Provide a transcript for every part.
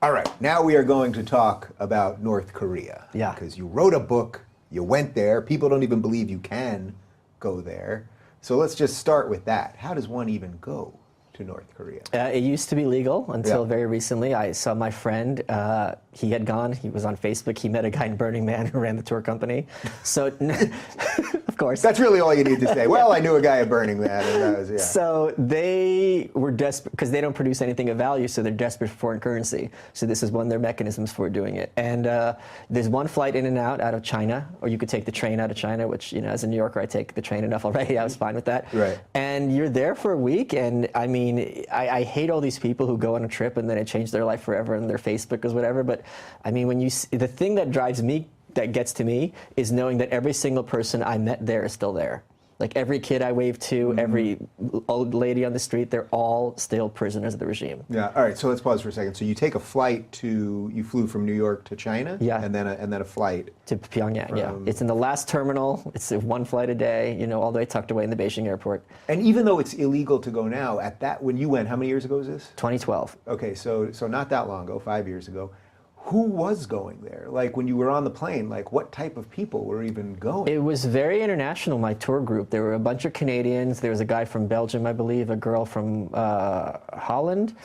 All right, now we are going to talk about North Korea. Yeah. Because you wrote a book, you went there, people don't even believe you can go there. So let's just start with that. How does one even go to North Korea? It used to be legal until Yeah. very recently. I saw my friend, he had gone, he was on Facebook, he met a guy in Burning Man who ran the tour company. So, of course. That's really all you need to say. Well, I knew a guy at Burning Man, and that was, yeah. So they were desperate, because they don't produce anything of value, so they're desperate for foreign currency. So this is one of their mechanisms for doing it. And there's one flight in and out of China, or you could take the train out of China, which, you know, as a New Yorker, I take the train enough already. I was fine with that. Right. And you're there for a week, and I mean, I hate all these people who go on a trip and then it changed their life forever and their Facebook is whatever. But I mean, when you the thing that drives me, that gets to me, is knowing that every single person I met there is still there. Like every kid I waved to, every old lady on the street, they're all still prisoners of the regime. Yeah. All right. So let's pause for a second. So you take a flight to, you flew from New York to China. Yeah. And then a flight To Pyongyang. Yeah. It's in the last terminal. It's one flight a day. You know, all the way tucked away in the Beijing airport. And even though it's illegal to go now, at that when you went, how many years ago was this? 2012. Okay. So not that long ago, 5 years ago. Who was going there? Like when you were on the plane, like what type of people were even going? It was very international, my tour group. There were a bunch of Canadians. There was a guy from Belgium, I believe, a girl from Holland.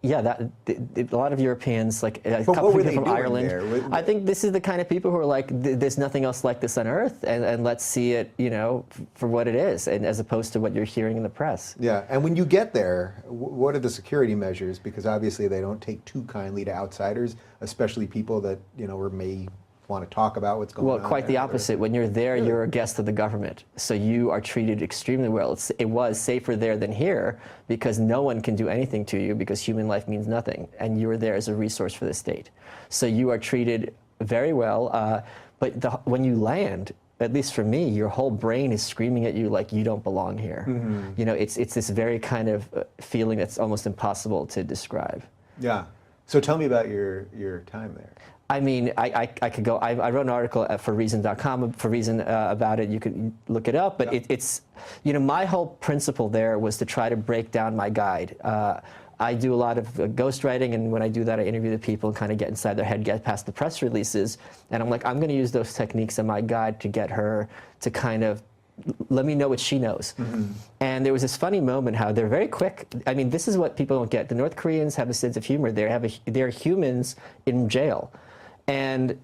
Yeah, a lot of Europeans, like a couple of people from Ireland. There? I think this is the kind of people who are like, there's nothing else like this on Earth, and let's see it, you know, for what it is, and as opposed to what you're hearing in the press. Yeah, and when you get there, what are the security measures? Because obviously they don't take too kindly to outsiders, especially people that, you know, may want to talk about what's going on. Well, quite the opposite. When you're there, Really? you're a guest of the government. So you are treated extremely well. It was safer there than here because no one can do anything to you because human life means nothing. And you are there as a resource for the state. So you are treated very well. But when you land, at least for me, your whole brain is screaming at you like you don't belong here. You know, it's this very kind of feeling that's almost impossible to describe. Yeah. So tell me about your time there. I mean, I could go, I wrote an article for Reason.com, for Reason about it. You could look it up, but it's, you know, my whole principle there was to try to break down my guide. I do a lot of ghostwriting, and when I do that, I interview the people and kind of get inside their head, get past the press releases, and I'm like, I'm going to use those techniques in my guide to get her to kind of let me know what she knows. And there was this funny moment how they're very quick. I mean, this is what people don't get. The North Koreans have a sense of humor. They're humans in jail. And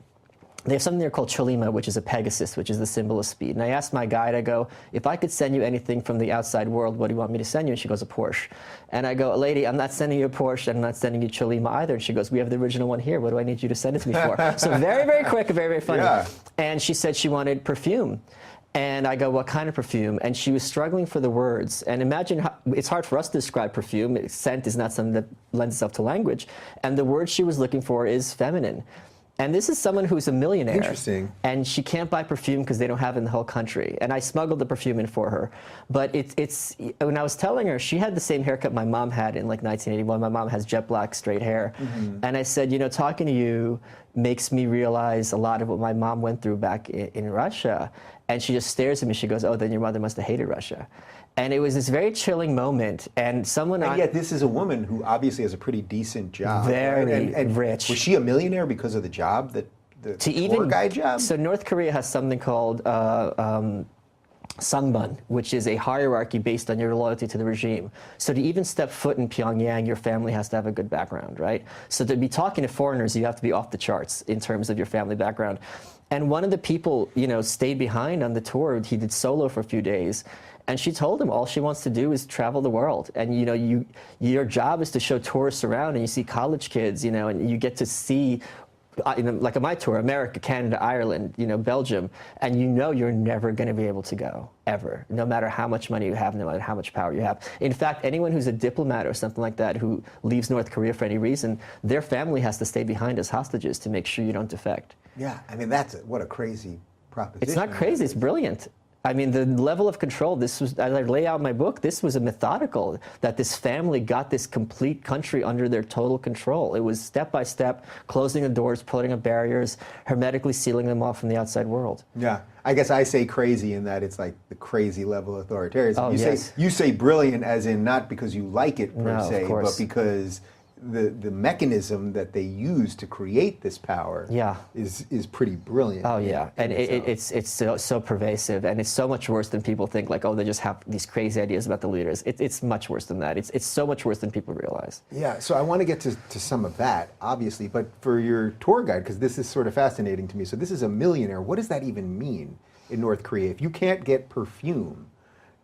they have something there called Cholima, which is a Pegasus, which is the symbol of speed. And I asked my guide, I go, if I could send you anything from the outside world, what do you want me to send you? And she goes, a Porsche. And I go, lady, I'm not sending you a Porsche, I'm not sending you Cholima either. And she goes, we have the original one here. What do I need you to send it to me for? So very, very quick, very, very funny. Yeah. And she said she wanted perfume. And I go, what kind of perfume? And she was struggling for the words. And imagine how, it's hard for us to describe perfume. Scent is not something that lends itself to language. And the word she was looking for is feminine. And this is someone who's a millionaire. Interesting. And she can't buy perfume because they don't have it in the whole country. And I smuggled the perfume in for her. But it's when I was telling her, she had the same haircut my mom had in like 1981. My mom has jet black, straight hair. And I said, you know, talking to you makes me realize a lot of what my mom went through back in Russia. And she just stares at me. She goes, oh, then your mother must have hated Russia. And it was this very chilling moment, and someone... And yet this is a woman who obviously has a pretty decent job. Very right? and rich. Was she a millionaire because of the job, the tour guide job? So North Korea has something called Sangbun, which is a hierarchy based on your loyalty to the regime. So to even step foot in Pyongyang, your family has to have a good background, right? So to be talking to foreigners, you have to be off the charts in terms of your family background. And one of the people, you know, stayed behind on the tour. He did solo for a few days. And she told him all she wants to do is travel the world. And, you know, your job is to show tourists around, and you see college kids, you know, and you get to see, you know, like on my tour, America, Canada, Ireland, you know, Belgium, and you know you're never going to be able to go, ever, no matter how much money you have, no matter how much power you have. In fact, anyone who's a diplomat or something like that who leaves North Korea for any reason, their family has to stay behind as hostages to make sure you don't defect. Yeah, I mean, what a crazy proposition. It's not crazy, it's brilliant. I mean, the level of control, this was, as I lay out in my book, this was a methodical, that this family got this complete country under their total control. It was step by step, closing the doors, putting up barriers, hermetically sealing them off from the outside world. Yeah, I guess I say crazy in that it's like the crazy level of authoritarianism. Oh, you yes. say brilliant as in not because you like it per se, but because the mechanism that they use to create this power is pretty brilliant. Oh yeah, and it's so pervasive, and it's so much worse than people think. Like, oh, they just have these crazy ideas about the leaders. It's much worse than that. It's so much worse than people realize. Yeah, so I want to get to some of that, obviously, but for your tour guide, because this is sort of fascinating to me. So this is a millionaire. What does that even mean in North Korea? If you can't get perfume,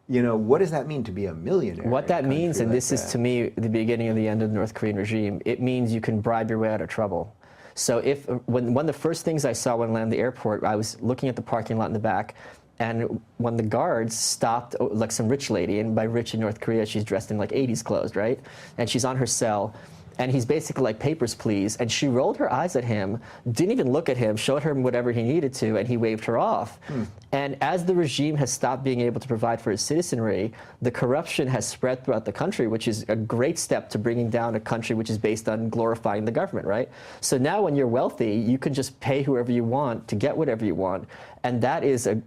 you know, what does that mean to be a millionaire? What that means, and this is to me the beginning of the end of the North Korean regime, it means you can bribe your way out of trouble. So when one of the first things I saw when I landed at the airport, I was looking at the parking lot in the back, and when the guards stopped, like some rich lady, and by rich in North Korea, she's dressed in like 80s clothes, right? And she's on her cell. And he's basically like, papers, please. And she rolled her eyes at him, didn't even look at him, showed him whatever he needed to, and he waved her off. And as the regime has stopped being able to provide for its citizenry, the corruption has spread throughout the country, which is a great step to bringing down a country which is based on glorifying the government, right? So now when you're wealthy, you can just pay whoever you want to get whatever you want. And that is a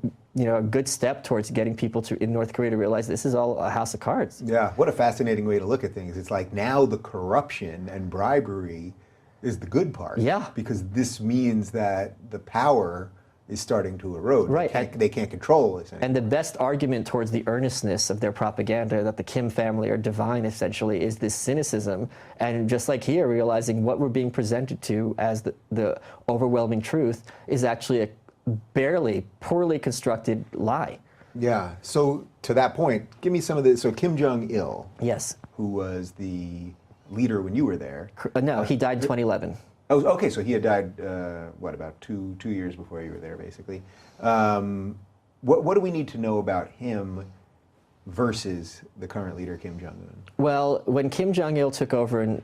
good step towards getting people in North Korea to realize this is all a house of cards. Yeah, what a fascinating way to look at things. It's like now the corruption and bribery is the good part. Yeah. Because this means that the power is starting to erode. Right. They can't control it anymore. And the best argument towards the earnestness of their propaganda, that the Kim family are divine essentially, is this cynicism. And just like here, realizing what we're being presented to as the overwhelming truth is actually a poorly constructed lie. Yeah. So to that point, give me some of this. So Kim Jong-il, yes, who was the leader when you were there. No, he died in 2011. Oh, okay. So he had died, what, about two years before you were there, basically. What do we need to know about him versus the current leader, Kim Jong Un? Well, when Kim Jong-il took over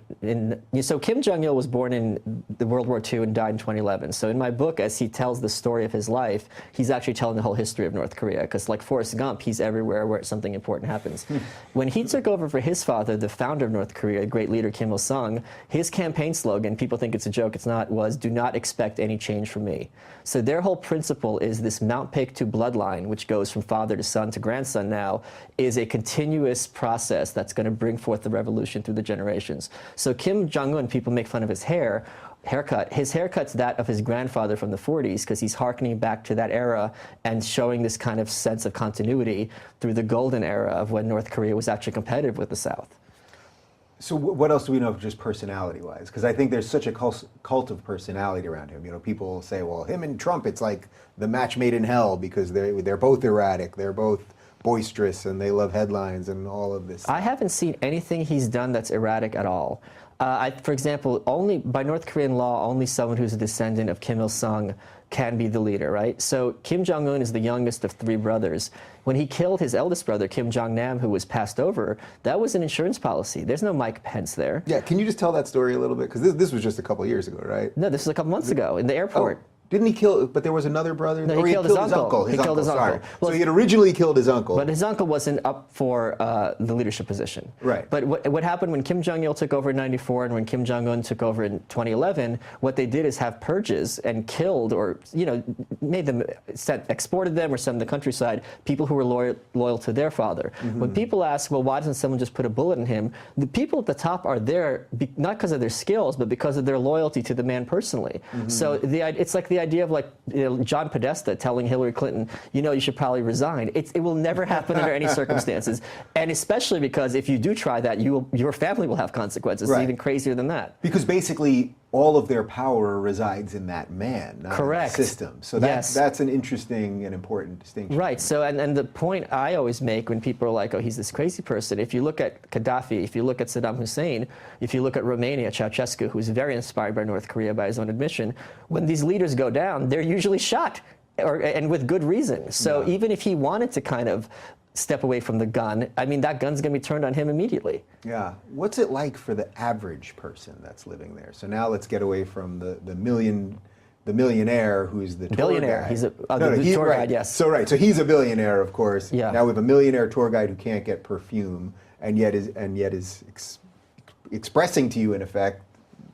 so Kim Jong-il was born in the World War II and died in 2011. So in my book, as he tells the story of his life, he's actually telling the whole history of North Korea, because like Forrest Gump, he's everywhere where something important happens. When he took over for his father, the founder of North Korea, great leader Kim Il-sung, his campaign slogan, people think it's a joke, it's not, was, "Do not expect any change from me." So their whole principle is this Mount Paektu bloodline, which goes from father to son to grandson now, is a continuous process that's going to bring forth the revolution through the generations. So Kim Jong-un, people make fun of his haircut. His haircut's that of his grandfather from the 40s, because he's hearkening back to that era and showing this kind of sense of continuity through the golden era of when North Korea was actually competitive with the South. So what else do we know of just personality-wise? Because I think there's such a cult of personality around him. You know, people say, well, him and Trump, it's like the match made in hell, because they're both erratic, they're both boisterous, and they love headlines and all of this. I haven't seen anything he's done that's erratic at all. For example, by North Korean law, only someone who's a descendant of Kim Il-sung can be the leader, right? So Kim Jong-un is the youngest of 3 brothers. When he killed his eldest brother, Kim Jong-nam, who was passed over, that was an insurance policy. There's no Mike Pence there. Yeah, can you just tell that story a little bit? Because this was just a couple years ago, right? No, this was a couple months ago in the airport. Oh. Didn't he kill, but there was another brother? No, he killed his uncle. He killed his uncle. Well, so he had originally killed his uncle. But his uncle wasn't up for the leadership position. Right. But what happened when Kim Jong-il took over in 94 and when Kim Jong-un took over in 2011, what they did is have purges and killed, or made them, exported them or sent them to the countryside, people who were loyal to their father. When people ask, well, why doesn't someone just put a bullet in him? The people at the top are there not because of their skills, but because of their loyalty to the man personally. So it's like the idea of like John Podesta telling Hillary Clinton, you should probably resign. It will never happen under any circumstances, and especially because if you do try that, your family will have consequences. Right. It's even crazier than that. Because basically all of their power resides in that man, not Correct. in the system. So that's an interesting and important distinction. Right. So, and the point I always make when people are like, oh, he's this crazy person, if you look at Gaddafi, if you look at Saddam Hussein, if you look at Romania, Ceausescu, who's very inspired by North Korea by his own admission, when these leaders go down, they're usually shot, and with good reason. So even if he wanted to kind of step away from the gun, I mean, that gun's going to be turned on him immediately. Yeah. What's it like for the average person that's living there? So now let's get away from the millionaire who's the billionaire. Tour guide. He's the tour guide, yes. So he's a billionaire, of course. Yeah. Now we have a millionaire tour guide who can't get perfume, and yet is expressing to you, in effect,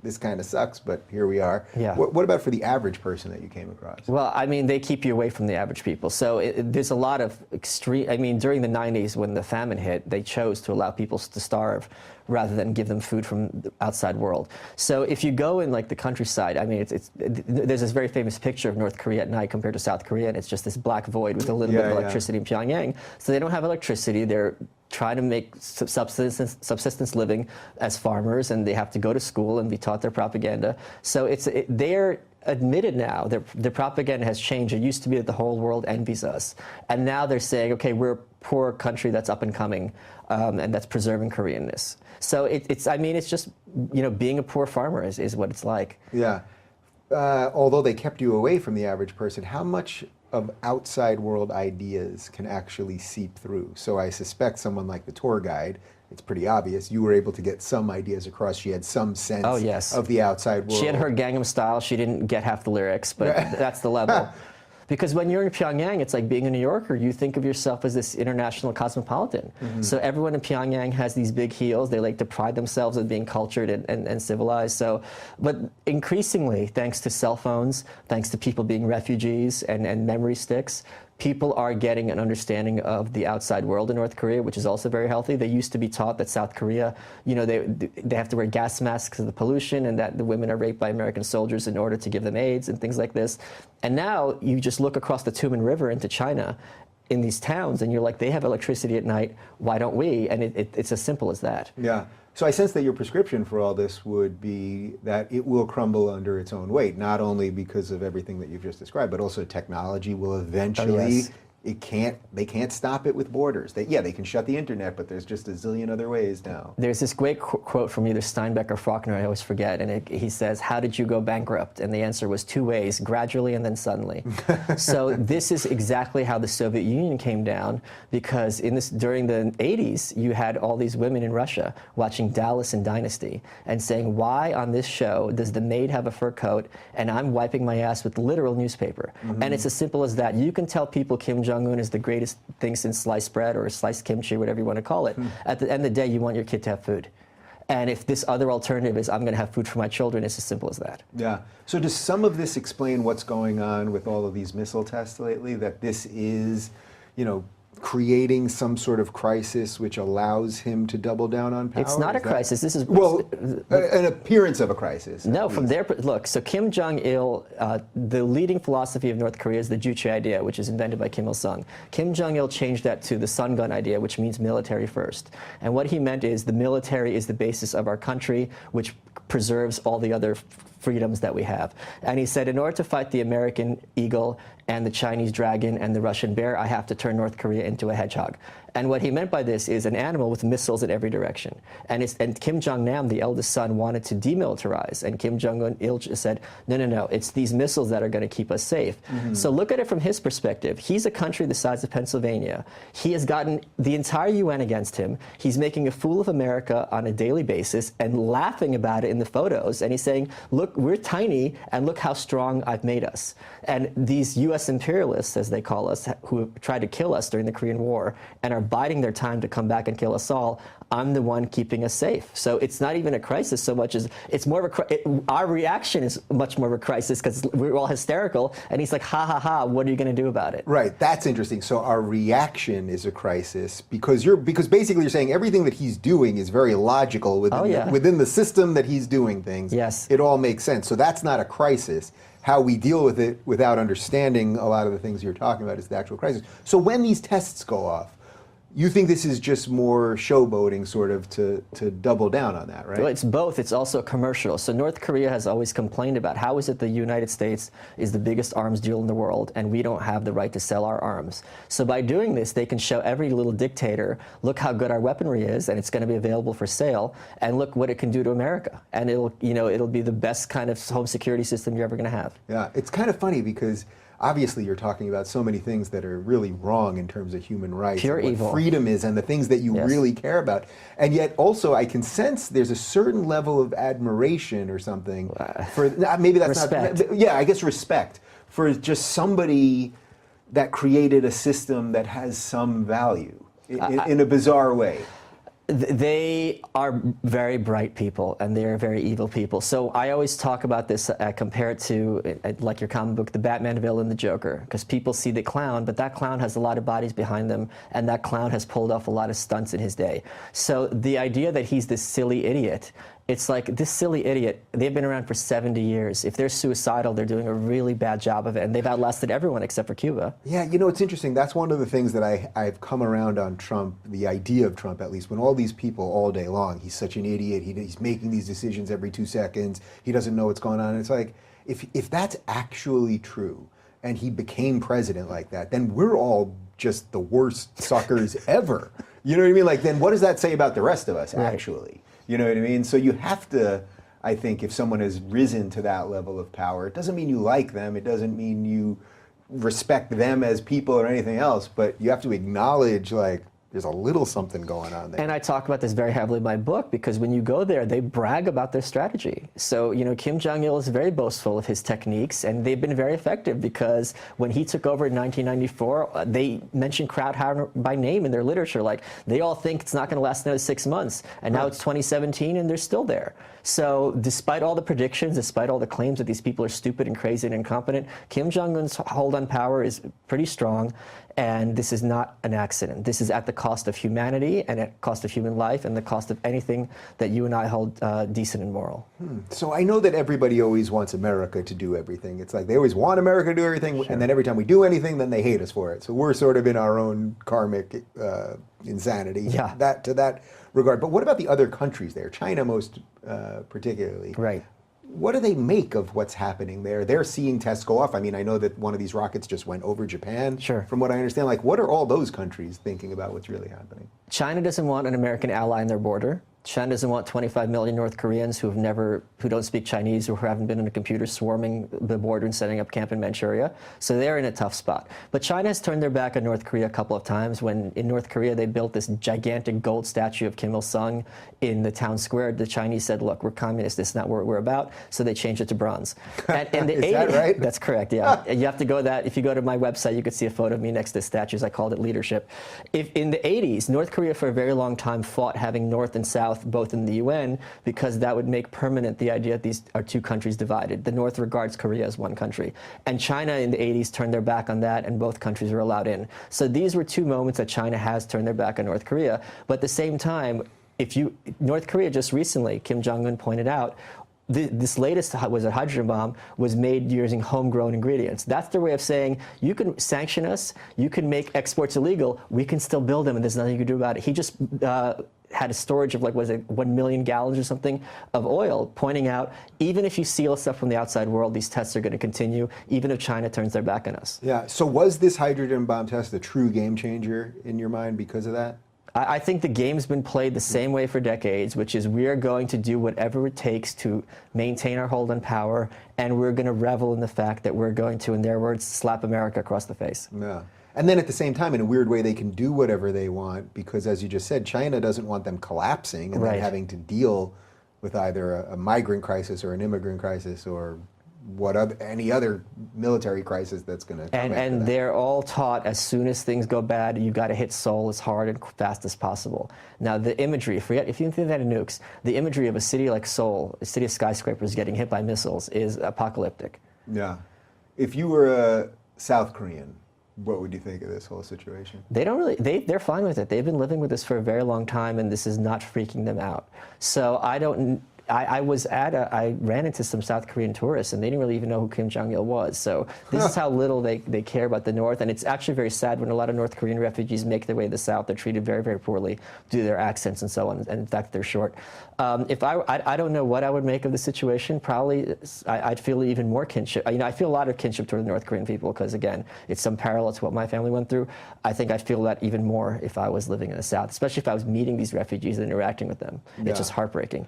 this kind of sucks, but here we are. Yeah. What about for the average person that you came across? Well, I mean, they keep you away from the average people. So there's a lot of extreme, I mean, during the 90s when the famine hit, they chose to allow people to starve rather than give them food from the outside world. So if you go in like the countryside, I mean, there's this very famous picture of North Korea at night compared to South Korea, and it's just this black void with a little bit of electricity in Pyongyang. So they don't have electricity. They're trying to make subsistence living as farmers, and they have to go to school and be taught their propaganda. So they're admitted now, their propaganda has changed. It used to be that the whole world envies us. And now they're saying, okay, we're a poor country that's up and coming, and that's preserving Koreanness. So I mean, it's just, you know, being a poor farmer is what it's like. Yeah. Although they kept you away from the average person, how much of outside world ideas can actually seep through? So I suspect someone like the tour guide, it's pretty obvious, you were able to get some ideas across. She had some sense of the outside world. She had her Gangnam Style. She didn't get half the lyrics, but that's the level. Because when you're in Pyongyang, it's like being a New Yorker. You think of yourself as this international cosmopolitan. So everyone in Pyongyang has these big heels. They like to pride themselves on being cultured and civilized. So, but increasingly, thanks to cell phones, thanks to people being refugees and memory sticks, people are getting an understanding of the outside world in North Korea, which is also very healthy. They used to be taught that South Korea, you know, they have to wear gas masks because of the pollution, and that the women are raped by American soldiers in order to give them AIDS and things like this. And now you just look across the Tumen River into China in these towns, and you're like, they have electricity at night, why don't we? And it's as simple as that. Yeah. So I sense that your prescription for all this would be that it will crumble under its own weight, not only because of everything that you've just described, but also technology will eventually, they can't stop it with borders. They can shut the internet, but there's just a zillion other ways now. There's this great quote from either Steinbeck or Faulkner, I always forget, and he says, how did you go bankrupt? And the answer was 2 ways, gradually and then suddenly. So this is exactly how the Soviet Union came down, because during the 80s, you had all these women in Russia watching Dallas and Dynasty and saying, why on this show does the maid have a fur coat and I'm wiping my ass with literal newspaper? And it's as simple as that. You can tell people Kim Jong Un is the greatest thing since sliced bread or sliced kimchi, whatever you want to call it. At the end of the day, you want your kid to have food. And if this other alternative is I'm going to have food for my children, it's as simple as that. Yeah. So does some of this explain what's going on with all of these missile tests lately? That this is, you know, creating some sort of crisis which allows him to double down on power? It's not a crisis. This is an appearance of a crisis. No, from their look. So Kim Jong-il, the leading philosophy of North Korea is the Juche idea, which is invented by Kim Il-sung. Kim Jong-il changed that to the sun gun idea, which means military first. And what he meant is the military is the basis of our country, which preserves all the other freedoms that we have. And he said, in order to fight the American eagle and the Chinese dragon and the Russian bear, I have to turn North Korea into a hedgehog. And what he meant by this is an animal with missiles in every direction. And Kim Jong-nam, the eldest son, wanted to demilitarize. And Kim Jong-il said, no, it's these missiles that are going to keep us safe. So look at it from his perspective. He's a country the size of Pennsylvania. He has gotten the entire UN against him. He's making a fool of America on a daily basis and laughing about it in the photos. And he's saying, look, we're tiny, and look how strong I've made us. And these U.S. imperialists, as they call us, who tried to kill us during the Korean War and are biding their time to come back and kill us all, I'm the one keeping us safe. So it's not even a crisis so much as it's more of our reaction is much more of a crisis because we're all hysterical. And he's like, ha, ha, ha, what are you going to do about it? Right. That's interesting. So our reaction is a crisis because basically you're saying everything that he's doing is very logical within the system that he's doing things. Yes. It all makes sense. So that's not a crisis. How we deal with it without understanding a lot of the things you're talking about is the actual crisis. So when these tests go off, you think this is just more showboating, sort of, to double down on that, right? Well, it's both. It's also commercial. So North Korea has always complained about how is it the United States is the biggest arms deal in the world, and we don't have the right to sell our arms. So by doing this, they can show every little dictator, look how good our weaponry is, and it's going to be available for sale, and look what it can do to America. And it'll be the best kind of home security system you're ever going to have. Yeah, it's kind of funny because obviously you're talking about so many things that are really wrong in terms of human rights, pure and what evil, freedom is, and the things that you really care about. And yet also I can sense there's a certain level of admiration or something for, maybe that's respect. not, yeah, I guess respect for just somebody that created a system that has some value in a bizarre way. They are very bright people, and they are very evil people. So I always talk about this, compare it to, like your comic book, the Batman villain, the Joker, because people see the clown, but that clown has a lot of bodies behind them, and that clown has pulled off a lot of stunts in his day. So the idea that he's this silly idiot, it's like, this silly idiot, they've been around for 70 years. If they're suicidal, they're doing a really bad job of it, and they've outlasted everyone except for Cuba. Yeah, you know, it's interesting. That's one of the things that I've come around on Trump, the idea of Trump at least, when all these people all day long, he's such an idiot, he's making these decisions every 2 seconds, he doesn't know what's going on. And it's like, if that's actually true, and he became president like that, then we're all just the worst suckers ever. You know what I mean? Like, then what does that say about the rest of us, actually? You know what I mean? So you have to, I think, if someone has risen to that level of power, it doesn't mean you like them, it doesn't mean you respect them as people or anything else, but you have to acknowledge, like, there's a little something going on there. And I talk about this very heavily in my book, because when you go there, they brag about their strategy. So, you know, Kim Jong-il is very boastful of his techniques, and they've been very effective, because when he took over in 1994, they mentioned Crowd by name in their literature. Like, they all think it's not going to last another 6 months, and now it's 2017, and they're still there. So despite all the predictions, despite all the claims that these people are stupid and crazy and incompetent, Kim Jong-un's hold on power is pretty strong, and this is not an accident. This is at the cost of humanity, and at cost of human life, and the cost of anything that you and I hold decent and moral. So I know that everybody always wants America to do everything. It's like they always want America to do everything, and then every time we do anything, then they hate us for it. So we're sort of in our own karmic insanity to that regard. But what about the other countries there? China most particularly. Right. What do they make of what's happening there? They're seeing tests go off. I mean, I know that one of these rockets just went over Japan. Sure. From what I understand, like, what are all those countries thinking about what's really happening? China doesn't want an American ally in their border. China doesn't want 25 million North Koreans who don't speak Chinese or who haven't been on a computer swarming the border and setting up camp in Manchuria. So they're in a tough spot. But China has turned their back on North Korea a couple of times. When in North Korea they built this gigantic gold statue of Kim Il-sung in the town square, the Chinese said, look, we're communists, this is not what we're about. So they changed it to bronze. And Is that right? That's correct, yeah. You have to go that. If you go to my website, you could see a photo of me next to statues. I called it leadership. In the 80s, North Korea for a very long time fought having North and South both in the UN, because that would make permanent the idea that these are two countries divided. The North regards Korea as one country. And China in the 80s turned their back on that, and both countries were allowed in. So these were two moments that China has turned their back on North Korea. But at the same time, North Korea just recently, Kim Jong Un pointed out, this latest was a hydrogen bomb was made using homegrown ingredients. That's their way of saying, you can sanction us, you can make exports illegal, we can still build them, and there's nothing you can do about it. He just had a storage of, like, was it 1 million gallons or something of oil, pointing out, even if you seal stuff from the outside world, these tests are going to continue, even if China turns their back on us. Yeah, so was this hydrogen bomb test a true game changer in your mind because of that? I think the game's been played the same way for decades, which is we are going to do whatever it takes to maintain our hold on power, and we're going to revel in the fact that we're going to, in their words, slap America across the face. Yeah. And then at the same time, in a weird way, they can do whatever they want, because, as you just said, China doesn't want them collapsing and then having to deal with either a migrant crisis or an immigrant crisis or any other military crisis that's going to come. And they're all taught, as soon as things go bad, you've got to hit Seoul as hard and fast as possible. Now, the imagery, if you think that of nukes, the imagery of a city like Seoul, a city of skyscrapers getting hit by missiles, is apocalyptic. Yeah. If you were a South Korean, what would you think of this whole situation? They don't really, they're fine with it. They've been living with this for a very long time, and this is not freaking them out. So I ran into some South Korean tourists, and they didn't really even know who Kim Jong-il was. So this is how little they care about the North. And it's actually very sad when a lot of North Korean refugees make their way to the South. They're treated very, very poorly due to their accents and so on. And in fact, they're short. I don't know what I would make of the situation. Probably I'd feel even more kinship. I feel a lot of kinship toward the North Korean people because, again, it's some parallel to what my family went through. I think I'd feel that even more if I was living in the South, especially if I was meeting these refugees and interacting with them. Yeah. It's just heartbreaking.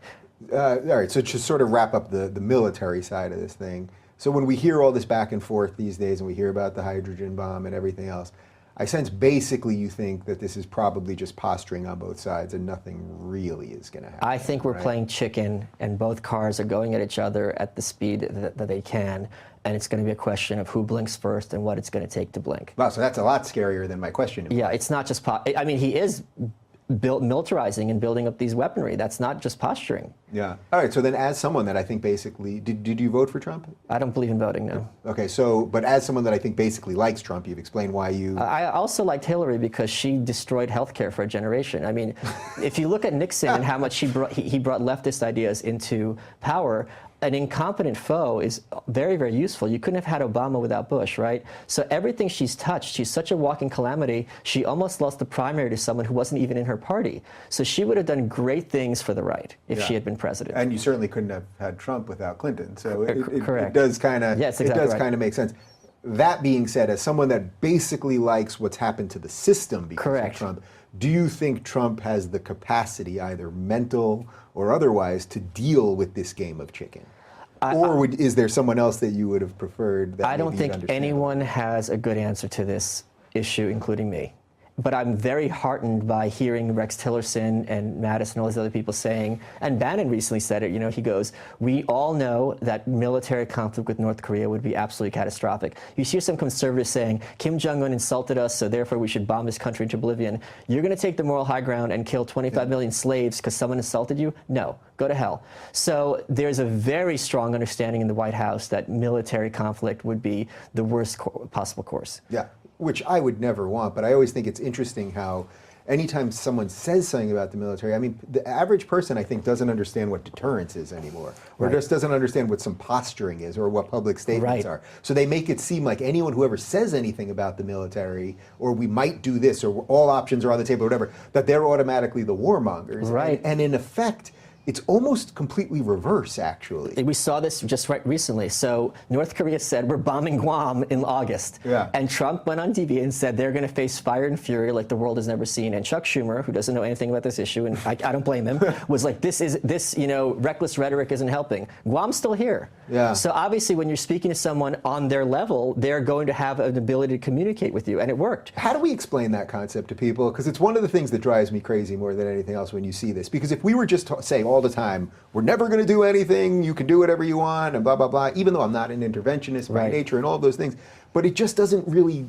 All right, so to sort of wrap up the military side of this thing, so when we hear all this back and forth these days and we hear about the hydrogen bomb and everything else, I sense basically you think that this is probably just posturing on both sides and nothing really is going to happen. I think we're playing chicken, and both cars are going at each other at the speed that they can, and it's going to be a question of who blinks first and what it's going to take to blink. Wow, so that's a lot scarier than my question. Yeah, it's not just I mean, he is militarizing and building up these weaponry. That's not just posturing. Yeah. All right. So then, as someone that I think basically, did you vote for Trump? I don't believe in voting, no. Okay. So, but as someone that I think basically likes Trump, you've explained why you. I also liked Hillary because she destroyed healthcare for a generation. I mean, if you look at Nixon and how much he brought leftist ideas into power, an incompetent foe is very, very useful. You couldn't have had Obama without Bush, right? So everything she's touched, she's such a walking calamity, she almost lost the primary to someone who wasn't even in her party. So she would have done great things for the right if she had been president. And you certainly couldn't have had Trump without Clinton. So Correct. It does kind of right. make sense. That being said, as someone that basically likes what's happened to the system because of Trump, do you think Trump has the capacity, either mental or otherwise, to deal with this game of chicken? Or is there someone else that you would have preferred? That I don't think anyone has a good answer to this issue, including me. But I'm very heartened by hearing Rex Tillerson and Mattis and all these other people saying, and Bannon recently said it, you know, he goes, we all know that military conflict with North Korea would be absolutely catastrophic. You hear some conservatives saying, Kim Jong Un insulted us, so therefore we should bomb this country into oblivion. You're going to take the moral high ground and kill 25 million slaves because someone insulted you? No. Go to hell. So there's a very strong understanding in the White House that military conflict would be the worst possible course. Yeah. Which I would never want, but I always think it's interesting how anytime someone says something about the military, I mean, the average person, I think, doesn't understand what deterrence is anymore, or just doesn't understand what some posturing is or what public statements are. So they make it seem like anyone who ever says anything about the military, or we might do this, or all options are on the table, or whatever, that they're automatically the warmongers. Right. And in effect, it's almost completely reverse, actually. We saw this just recently. So North Korea said, we're bombing Guam in August. Yeah. And Trump went on TV and said they're going to face fire and fury like the world has never seen. And Chuck Schumer, who doesn't know anything about this issue, and I don't blame him, was like, this reckless rhetoric isn't helping. Guam's still here. Yeah. So obviously when you're speaking to someone on their level, they're going to have an ability to communicate with you. And it worked. How do we explain that concept to people? Because it's one of the things that drives me crazy more than anything else when you see this. Because if we were just saying all the time, we're never going to do anything, you can do whatever you want, and blah, blah, blah, even though I'm not an interventionist by nature and all those things, but it just doesn't really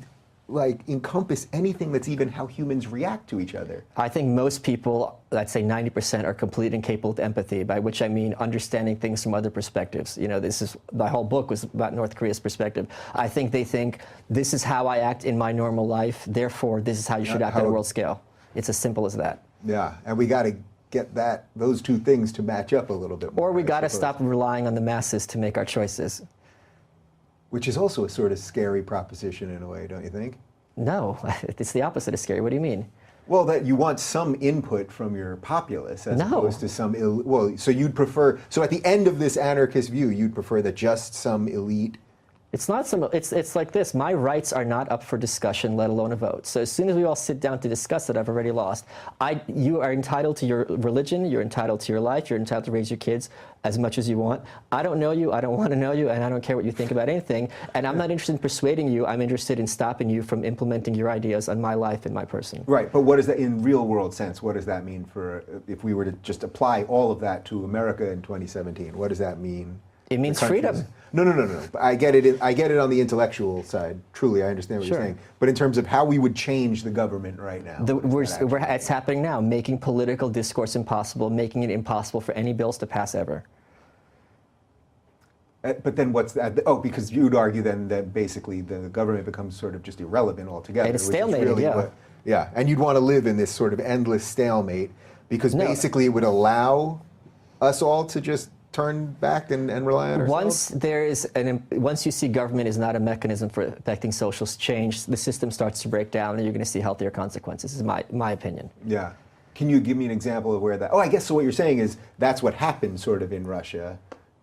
encompass anything that's even how humans react to each other. I think most people, let's say 90%, are complete and capable of empathy, by which I mean understanding things from other perspectives. You know, my whole book was about North Korea's perspective. I think they think, this is how I act in my normal life, therefore this is how you should act on a world scale. It's as simple as that. Yeah, and we got to get those two things to match up a little bit more. Or we got to stop relying on the masses to make our choices. Which is also a sort of scary proposition in a way, don't you think? No, it's the opposite of scary. What do you mean? Well, that you want some input from your populace as opposed to some, so you'd prefer, so at the end of this anarchist view, you'd prefer that just some elite. It's not some. It's like this. My rights are not up for discussion, let alone a vote. So as soon as we all sit down to discuss it, I've already lost. You are entitled to your religion. You're entitled to your life. You're entitled to raise your kids as much as you want. I don't know you. I don't want to know you, and I don't care what you think about anything. And I'm not interested in persuading you. I'm interested in stopping you from implementing your ideas on my life and my person. Right. But what is that in real world sense? What does that mean for if we were to just apply all of that to America in 2017? What does that mean? It means freedom. No. I get it. I get it on the intellectual side. Truly, I understand what you're saying. But in terms of how we would change the government right now, it's happening now, making political discourse impossible, making it impossible for any bills to pass ever. But then what's that? Oh, because you'd argue then that basically the government becomes sort of just irrelevant altogether. It's stalemated, really yeah. And you'd want to live in this sort of endless stalemate because basically it would allow us all to just turn back and rely on ourselves? Once you see government is not a mechanism for affecting social change, the system starts to break down and you're going to see healthier consequences, is my opinion. Yeah. Can you give me an example of where that, I guess so what you're saying is that's what happened sort of in Russia.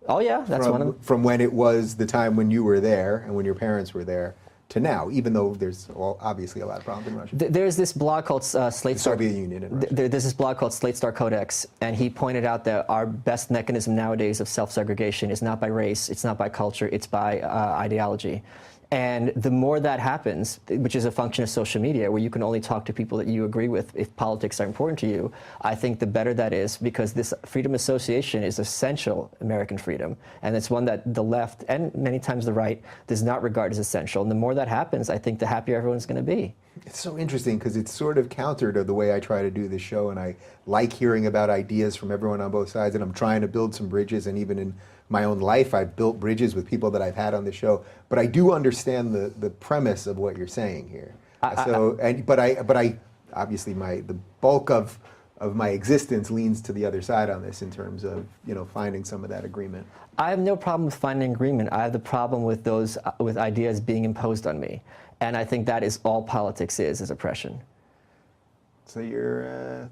Oh yeah, that's one of them. From when it was the time when you were there and when your parents were there to now, even though there's obviously a lot of problems in Russia. There's this blog called Slate Star. Soviet Union in Russia. There's this blog called Slate Star Codex, and he pointed out that our best mechanism nowadays of self-segregation is not by race, it's not by culture, it's by ideology. And the more that happens, which is a function of social media, where you can only talk to people that you agree with if politics are important to you, I think the better that is, because this freedom of association is essential American freedom. And it's one that the left, and many times the right, does not regard as essential. And the more that happens, I think the happier everyone's going to be. It's so interesting because it's sort of counter to the way I try to do this show, and I like hearing about ideas from everyone on both sides, and I'm trying to build some bridges, and even in my own life, I've built bridges with people that I've had on the show, but I do understand the premise of what you're saying here. But I obviously the bulk of my existence leans to the other side on this in terms of, you know, finding some of that agreement. I have no problem with finding agreement. I have the problem with those with ideas being imposed on me. And I think that is all politics is oppression. So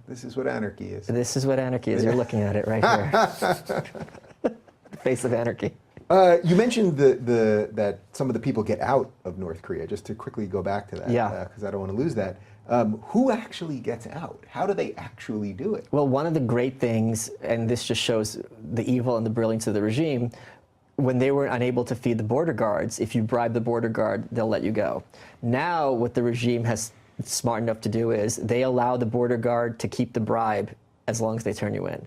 this is what anarchy is. This is what anarchy is. You're looking at it right here. The face of anarchy. You mentioned that some of the people get out of North Korea. Just to quickly go back to that, because I don't want to lose that. Who actually gets out? How do they actually do it? Well, one of the great things, and this just shows the evil and the brilliance of the regime, when they were unable to feed the border guards, if you bribe the border guard, they'll let you go. Now, what the regime has smart enough to do is they allow the border guard to keep the bribe as long as they turn you in.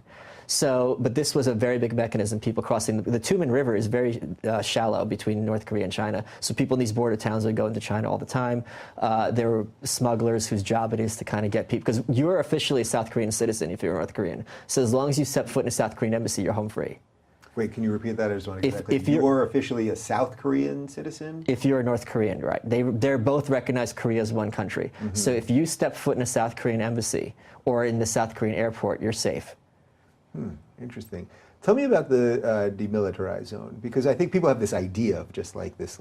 So, but this was a very big mechanism. People crossing the Tumen River is very shallow between North Korea and China. So people in these border towns would go into China all the time. There were smugglers whose job it is to kind of get people, because you're officially a South Korean citizen if you're North Korean. So as long as you step foot in a South Korean embassy, you're home free. Wait, can you repeat that? I just want to get that. If you're officially a South Korean citizen? If you're a North Korean, right. They're both recognized Korea as one country. Mm-hmm. So if you step foot in a South Korean embassy or in the South Korean airport, you're safe. Interesting. Tell me about the demilitarized zone, because I think people have this idea of just like this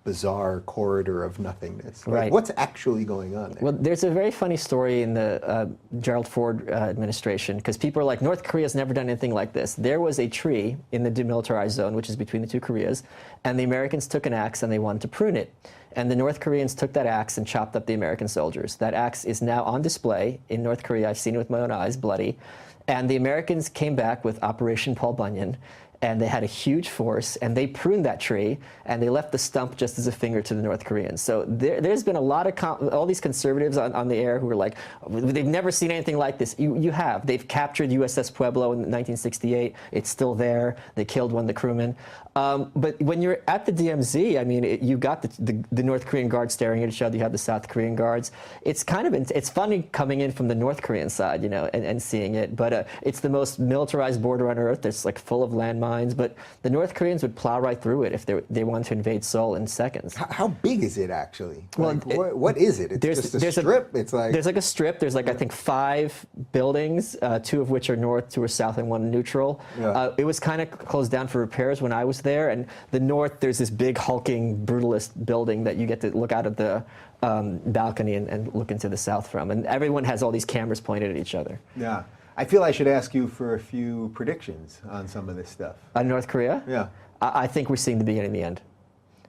bizarre corridor of nothingness. Like, right. What's actually going on there? Well, there's a very funny story in the Gerald Ford administration, because people are like, North Korea's never done anything like this. There was a tree in the demilitarized zone, which is between the two Koreas, and the Americans took an axe and they wanted to prune it. And the North Koreans took that axe and chopped up the American soldiers. That axe is now on display in North Korea. I've seen it with my own eyes, bloody. And the Americans came back with Operation Paul Bunyan, and they had a huge force, and they pruned that tree, and they left the stump just as a finger to the North Koreans. So there's been a lot of all these conservatives on the air who are like, they've never seen anything like this. You have. They've captured USS Pueblo in 1968. It's still there. They killed one of the crewmen. But when you're at the DMZ, I mean, you got the North Korean guards staring at each other. You have the South Korean guards. It's kind of it's funny coming in from the North Korean side, you know, and seeing it. But it's the most militarized border on earth. It's like full of landmines. But the North Koreans would plow right through it if they wanted to invade Seoul in seconds. How big is it actually? Well, what is it? It's just a strip. It's like there's like a strip. There's like I think 5 buildings, 2 of which are north, 2 are south, and 1 neutral. Yeah. It was kind of closed down for repairs when I was there. And the north, there's this big hulking brutalist building that you get to look out of the balcony and look into the south from. And everyone has all these cameras pointed at each other. Yeah. I feel I should ask you for a few predictions on some of this stuff. On North Korea? Yeah. I think we're seeing the beginning and the end.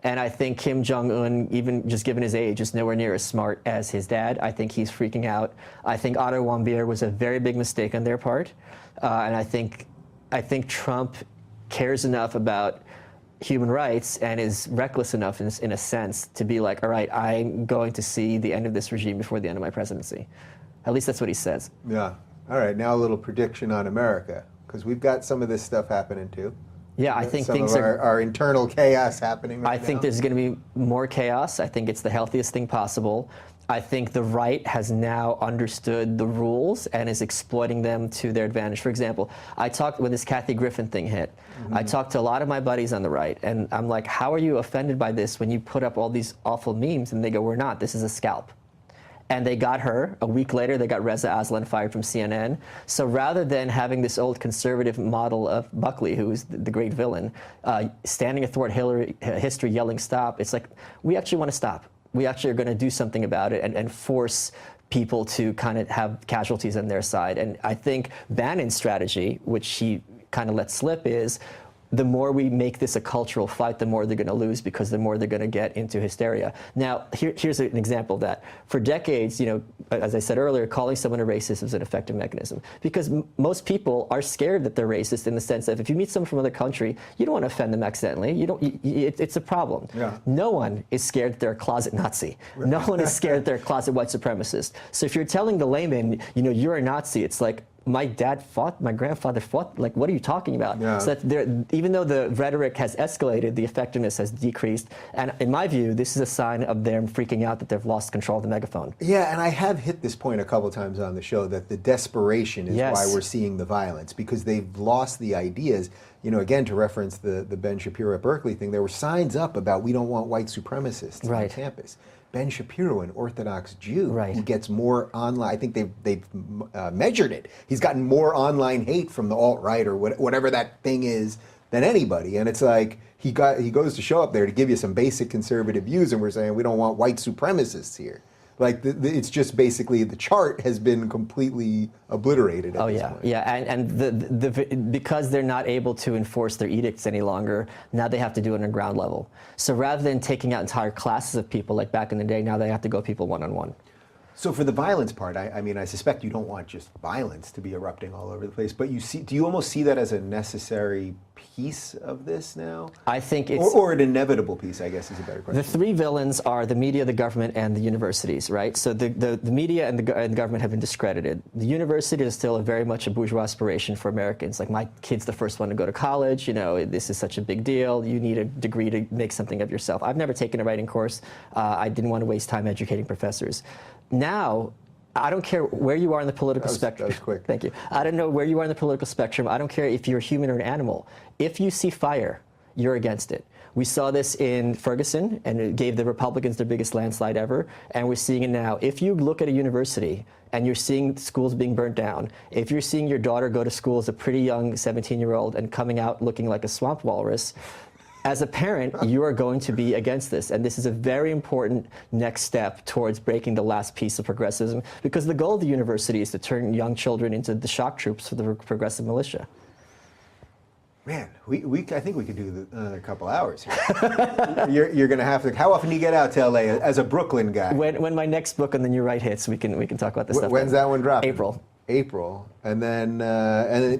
And I think Kim Jong Un, even just given his age, is nowhere near as smart as his dad. I think he's freaking out. I think Otto Warmbier was a very big mistake on their part. And I think Trump cares enough about human rights and is reckless enough in a sense to be like, all right, I'm going to see the end of this regime before the end of my presidency. At least that's what he says. Yeah. All right, now a little prediction on America, because we've got some of this stuff happening too. Yeah, I think some things of our internal chaos happening right I think now. there's going to be more chaos. I think it's the healthiest thing possible. I think the right has now understood the rules and is exploiting them to their advantage. For example, I talked when this Kathy Griffin thing hit. I talked to a lot of my buddies on the right, and I'm like, how are you offended by this when you put up all these awful memes? And they go, we're not. This is a scalp. And they got her. A week later, they got Reza Aslan fired from CNN. So rather than having this old conservative model of Buckley, who is the great villain, standing athwart history yelling stop, it's like, we actually want to stop. We actually are going to do something about it and force people to kind of have casualties on their side. And I think Bannon's strategy, which he kind of let slip, is the more we make this a cultural fight, the more they're going to lose, because the more they're going to get into hysteria. Now, here's an example of that. For decades, you know, as I said earlier, calling someone a racist is an effective mechanism, because most people are scared that they're racist in the sense that if you meet someone from another country, you don't want to offend them accidentally. It's a problem. Yeah. No one is scared that they're a closet Nazi. No one is scared that they're a closet white supremacist. So if you're telling the layman, you know, you're a Nazi, it's like, my grandfather fought, like, what are you talking about? Yeah. So that even though the rhetoric has escalated, the effectiveness has decreased. And in my view, this is a sign of them freaking out that they've lost control of the megaphone. Yeah, and I have hit this point a couple times on the show that the desperation is why we're seeing the violence, because they've lost the ideas. You know, again, to reference the Ben Shapiro at Berkeley thing, there were signs up about we don't want white supremacists on campus. Ben Shapiro, an Orthodox Jew, who gets more online, I think they've measured it. He's gotten more online hate from the alt-right or whatever that thing is than anybody. And it's like, he goes to show up there to give you some basic conservative views, and we're saying we don't want white supremacists here. Like, it's just basically the chart has been completely obliterated at this point. And because they're not able to enforce their edicts any longer, now they have to do it on a ground level. So rather than taking out entire classes of people like back in the day, now they have to go people one-on-one. So for the violence part, I mean, I suspect you don't want just violence to be erupting all over the place, but do you almost see that as a necessary piece of this now? I think it's... Or an inevitable piece, I guess, is a better question. The three villains are the media, the government, and the universities, right? So the media and the government have been discredited. The university is still very much a bourgeois aspiration for Americans. Like, my kid's the first one to go to college, you know, this is such a big deal, you need a degree to make something of yourself. I've never taken a writing course. I didn't want to waste time educating professors. Now, I don't care where you are in the political spectrum. That was quick. Thank you. I don't know where you are in the political spectrum. I don't care if you're a human or an animal. If you see fire, you're against it. We saw this in Ferguson, and it gave the Republicans their biggest landslide ever, and we're seeing it now. If you look at a university and you're seeing schools being burnt down, if you're seeing your daughter go to school as a pretty young 17-year-old and coming out looking like a swamp walrus, as a parent, you are going to be against this, and this is a very important next step towards breaking the last piece of progressivism, because the goal of the university is to turn young children into the shock troops for the progressive militia. Man, I think we could do another couple hours here. You're going to have to. How often do you get out to LA as a Brooklyn guy? When my next book on the new right hits, we can talk about this stuff. When's that one dropping? April, and then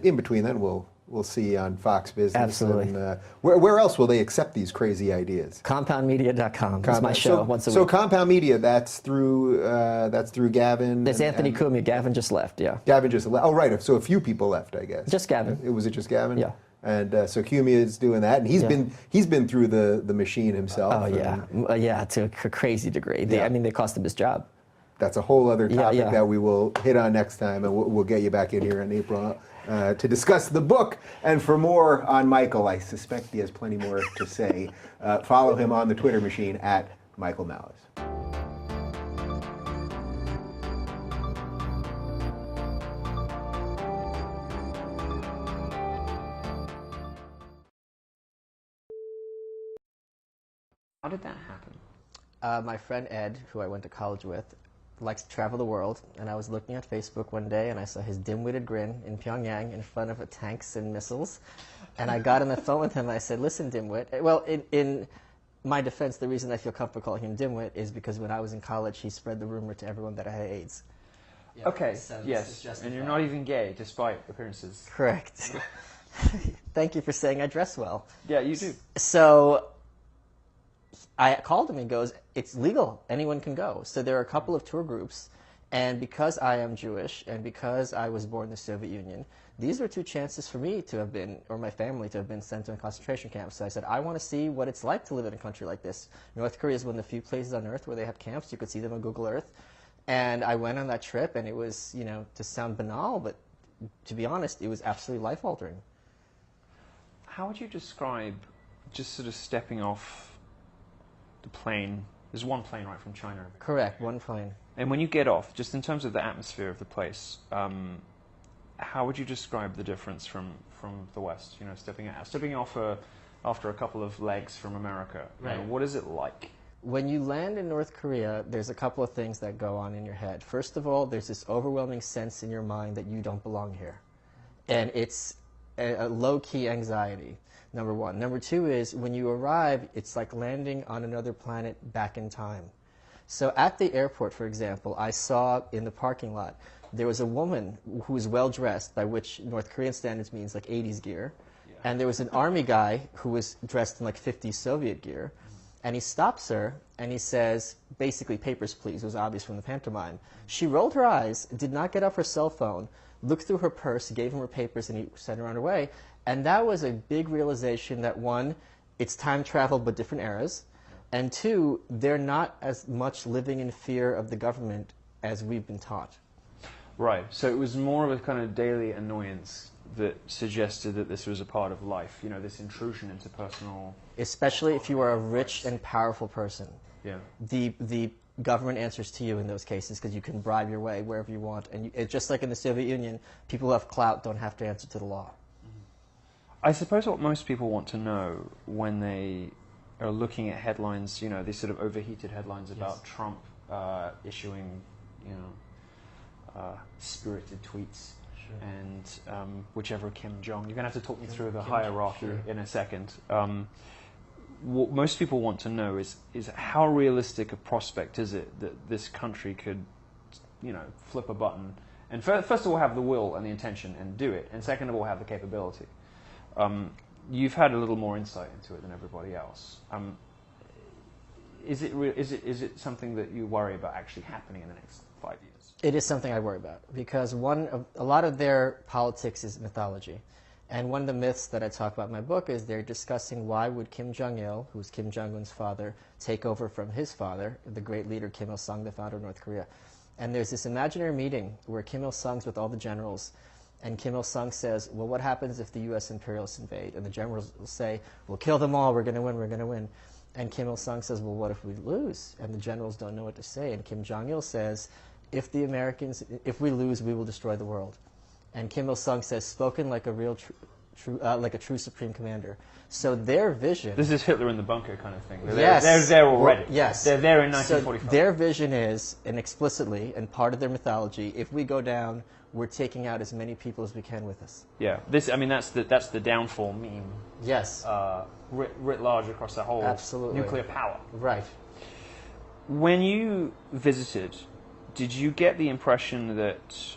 in between then we'll see on Fox Business. Absolutely. And, where else will they accept these crazy ideas? CompoundMedia.com. That's my show once a week. So Compound Media, that's through Gavin. There's Anthony Cumia. Gavin just left. Yeah. Gavin just left. Oh, right. So a few people left, I guess. Just Gavin. Was it just Gavin? Yeah. And so Cumia is doing that, and he's been through the machine himself. Oh yeah, to a crazy degree. I mean, they cost him his job. That's a whole other topic that we will hit on next time, and we'll get you back in here in April to discuss the book. And for more on Michael, I suspect he has plenty more to say. Follow him on the Twitter machine at Michael Malice. How did that happen? My friend Ed, who I went to college with, likes to travel the world, and I was looking at Facebook one day and I saw his dim-witted grin in Pyongyang in front of tanks and missiles, and I got on the phone with him and I said, "Listen, dimwit." Well, in my defense, the reason I feel comfortable calling him dimwit is because when I was in college, he spread the rumor to everyone that I had AIDS. Yeah, okay, yes, and you're not even gay, despite appearances. Correct. Thank you for saying I dress well. Yeah, you do. So I called him and he goes, "It's legal, anyone can go." So there are a couple of tour groups, and because I am Jewish and because I was born in the Soviet Union, these were two chances for me to have been, or my family to have been sent to a concentration camp. So I said, I want to see what it's like to live in a country like this. North Korea is one of the few places on earth where they have camps. You could see them on Google Earth. And I went on that trip, and it was, to sound banal, but to be honest, it was absolutely life-altering. How would you describe just sort of stepping off the plane? There's one plane right from China. Correct, one plane. And when you get off, just in terms of the atmosphere of the place, how would you describe the difference from the West? Stepping off after a couple of legs from America. Right. What is it like? When you land in North Korea, there's a couple of things that go on in your head. First of all, there's this overwhelming sense in your mind that you don't belong here. And it's a low-key anxiety, number one. Number two is, when you arrive, it's like landing on another planet back in time. So at the airport, for example, I saw in the parking lot, there was a woman who was well-dressed, by which North Korean standards means like 80s gear. Yeah. And there was an army guy who was dressed in like 50s Soviet gear. And he stops her, and he says, basically, papers, please. It was obvious from the pantomime. She rolled her eyes, did not get off her cell phone, looked through her purse, gave him her papers, and he sent her on her way. And that was a big realization that, one, it's time travel but different eras, and two, they're not as much living in fear of the government as we've been taught. Right. So it was more of a kind of daily annoyance that suggested that this was a part of life, you know, this intrusion into personal... Especially if you are a rich and powerful person. Yeah. The government answers to you in those cases because you can bribe your way wherever you want. And just like in the Soviet Union, people who have clout don't have to answer to the law. I suppose what most people want to know when they are looking at headlines, you know, these sort of overheated headlines about Trump issuing, you know, spirited tweets, and whichever Kim Jong. You're going to have to talk me through the hierarchy in a second. What most people want to know is how realistic a prospect is it that this country could, you know, flip a button and first of all have the will and the intention and do it, and second of all have the capability. You've had a little more insight into it than everybody else. Is it something that you worry about actually happening in the next 5 years? It is something I worry about because a lot of their politics is mythology. And one of the myths that I talk about in my book is they're discussing why would Kim Jong-il, who's Kim Jong-un's father, take over from his father, the great leader Kim Il-sung, the founder of North Korea. And there's this imaginary meeting where Kim Il-sung's with all the generals, and Kim Il-sung says, well, what happens if the U.S. imperialists invade? And the generals will say, we'll kill them all, we're going to win, we're going to win. And Kim Il-sung says, well, what if we lose? And the generals don't know what to say. And Kim Jong-il says, if we lose, we will destroy the world. And Kim Il-sung says, spoken like a real, like a true supreme commander. So their vision... This is Hitler in the bunker kind of thing. Yes. They're there already. Yes. They're there in 1945. So their vision is, and explicitly, and part of their mythology, if we go down, we're taking out as many people as we can with us. Yeah. This, I mean, that's the downfall meme. Yes. Writ large across the whole nuclear power. Right. When you visited, did you get the impression that...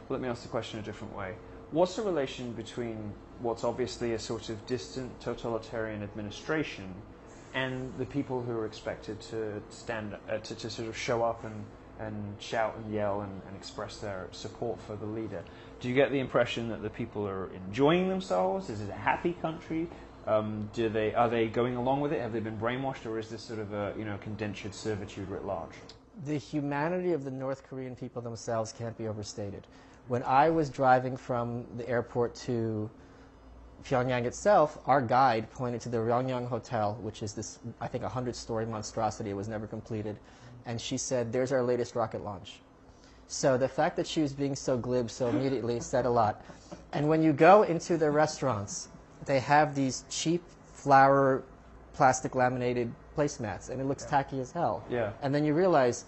Let me ask the question a different way. What's the relation between what's obviously a sort of distant totalitarian administration and the people who are expected to stand to sort of show up and shout and yell and express their support for the leader? Do you get the impression that the people are enjoying themselves? Is it a happy country? Are they going along with it? Have they been brainwashed, or is this sort of a condentured servitude writ large? The humanity of the North Korean people themselves can't be overstated. When I was driving from the airport to Pyongyang itself, our guide pointed to the Ryongyang Hotel, which is this, I think, 100-story monstrosity. It was never completed. And she said, there's our latest rocket launch. So the fact that she was being so glib so immediately said a lot. And when you go into the restaurants, they have these cheap flower plastic laminated placemats, and it looks tacky as hell. Yeah. And then you realize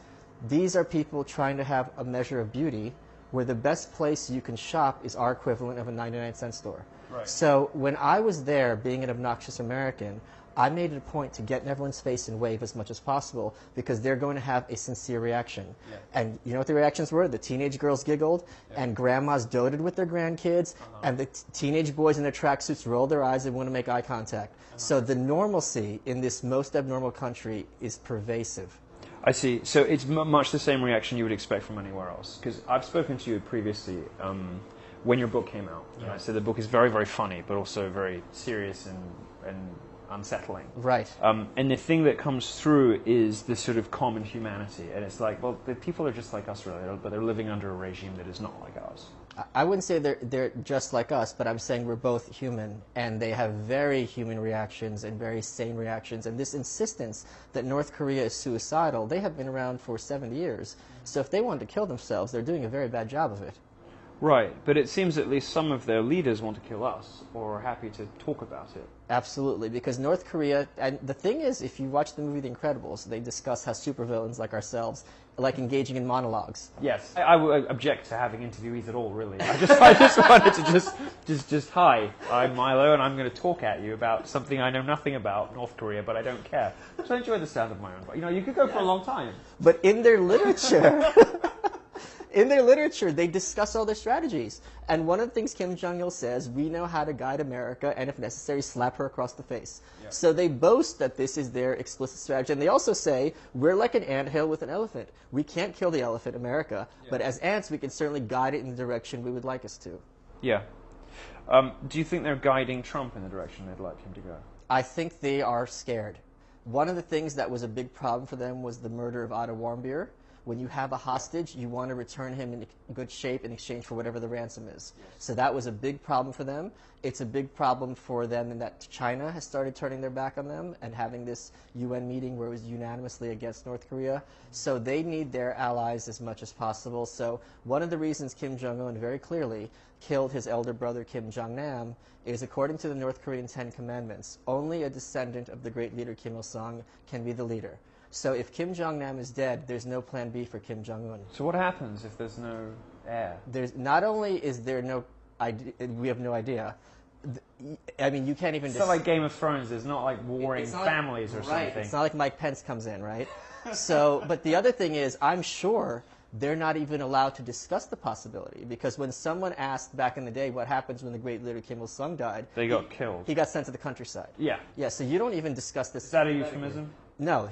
these are people trying to have a measure of beauty, where the best place you can shop is our equivalent of a 99-cent store. Right. So when I was there, being an obnoxious American, I made it a point to get in everyone's face and wave as much as possible because they're going to have a sincere reaction. Yeah. And you know what the reactions were? The teenage girls giggled, and grandmas doted with their grandkids, and the teenage boys in their tracksuits rolled their eyes and want to make eye contact. So the normalcy in this most abnormal country is pervasive. I see. So it's much the same reaction you would expect from anywhere else. Because I've spoken to you previously when your book came out. Yeah. So the book is very, very funny, but also very serious and unsettling. Right. And the thing that comes through is this sort of common humanity. And it's like, well, the people are just like us, really, but they're living under a regime that is not like ours. I wouldn't say they're just like us, but I'm saying we're both human, and they have very human reactions and very sane reactions. And this insistence that North Korea is suicidal, they have been around for 70 years. So if they want to kill themselves, they're doing a very bad job of it. Right, but it seems at least some of their leaders want to kill us, or are happy to talk about it. Absolutely, because North Korea, and the thing is, if you watch the movie The Incredibles, they discuss how supervillains like ourselves like engaging in monologues. Yes, I would object to having interviewees at all, really. I just wanted to just hi, I'm Milo, and I'm going to talk at you about something I know nothing about, North Korea, but I don't care. So I enjoy the sound of my own voice. You know, you could go for a long time. But in their literature... In their literature, they discuss all their strategies. And one of the things Kim Jong-il says, we know how to guide America, and if necessary, slap her across the face. Yeah. So they boast that this is their explicit strategy. And they also say, we're like an anthill with an elephant. We can't kill the elephant, America, but as ants, we can certainly guide it in the direction we would like us to. Yeah. Do you think they're guiding Trump in the direction they'd like him to go? I think they are scared. One of the things that was a big problem for them was the murder of Otto Warmbier. When you have a hostage, you want to return him in good shape in exchange for whatever the ransom is. Yes. So that was a big problem for them. It's a big problem for them in that China has started turning their back on them and having this UN meeting where it was unanimously against North Korea. So they need their allies as much as possible. So one of the reasons Kim Jong-un very clearly killed his elder brother Kim Jong-nam is, according to the North Korean 10 Commandments, only a descendant of the great leader Kim Il-sung can be the leader. So if Kim Jong-nam is dead, there's no plan B for Kim Jong-un. So what happens if there's no heir? There's not only is there no idea, we have no idea. I mean, you can't even. It's not like Game of Thrones. There's not like warring families or right. something. It's not like Mike Pence comes in, right? So, but the other thing is, I'm sure they're not even allowed to discuss the possibility, because when someone asked back in the day what happens when the great leader Kim Il-sung died, they got killed. He got sent to the countryside. Yeah. Yeah. So you don't even discuss this. Is that a euphemism? No,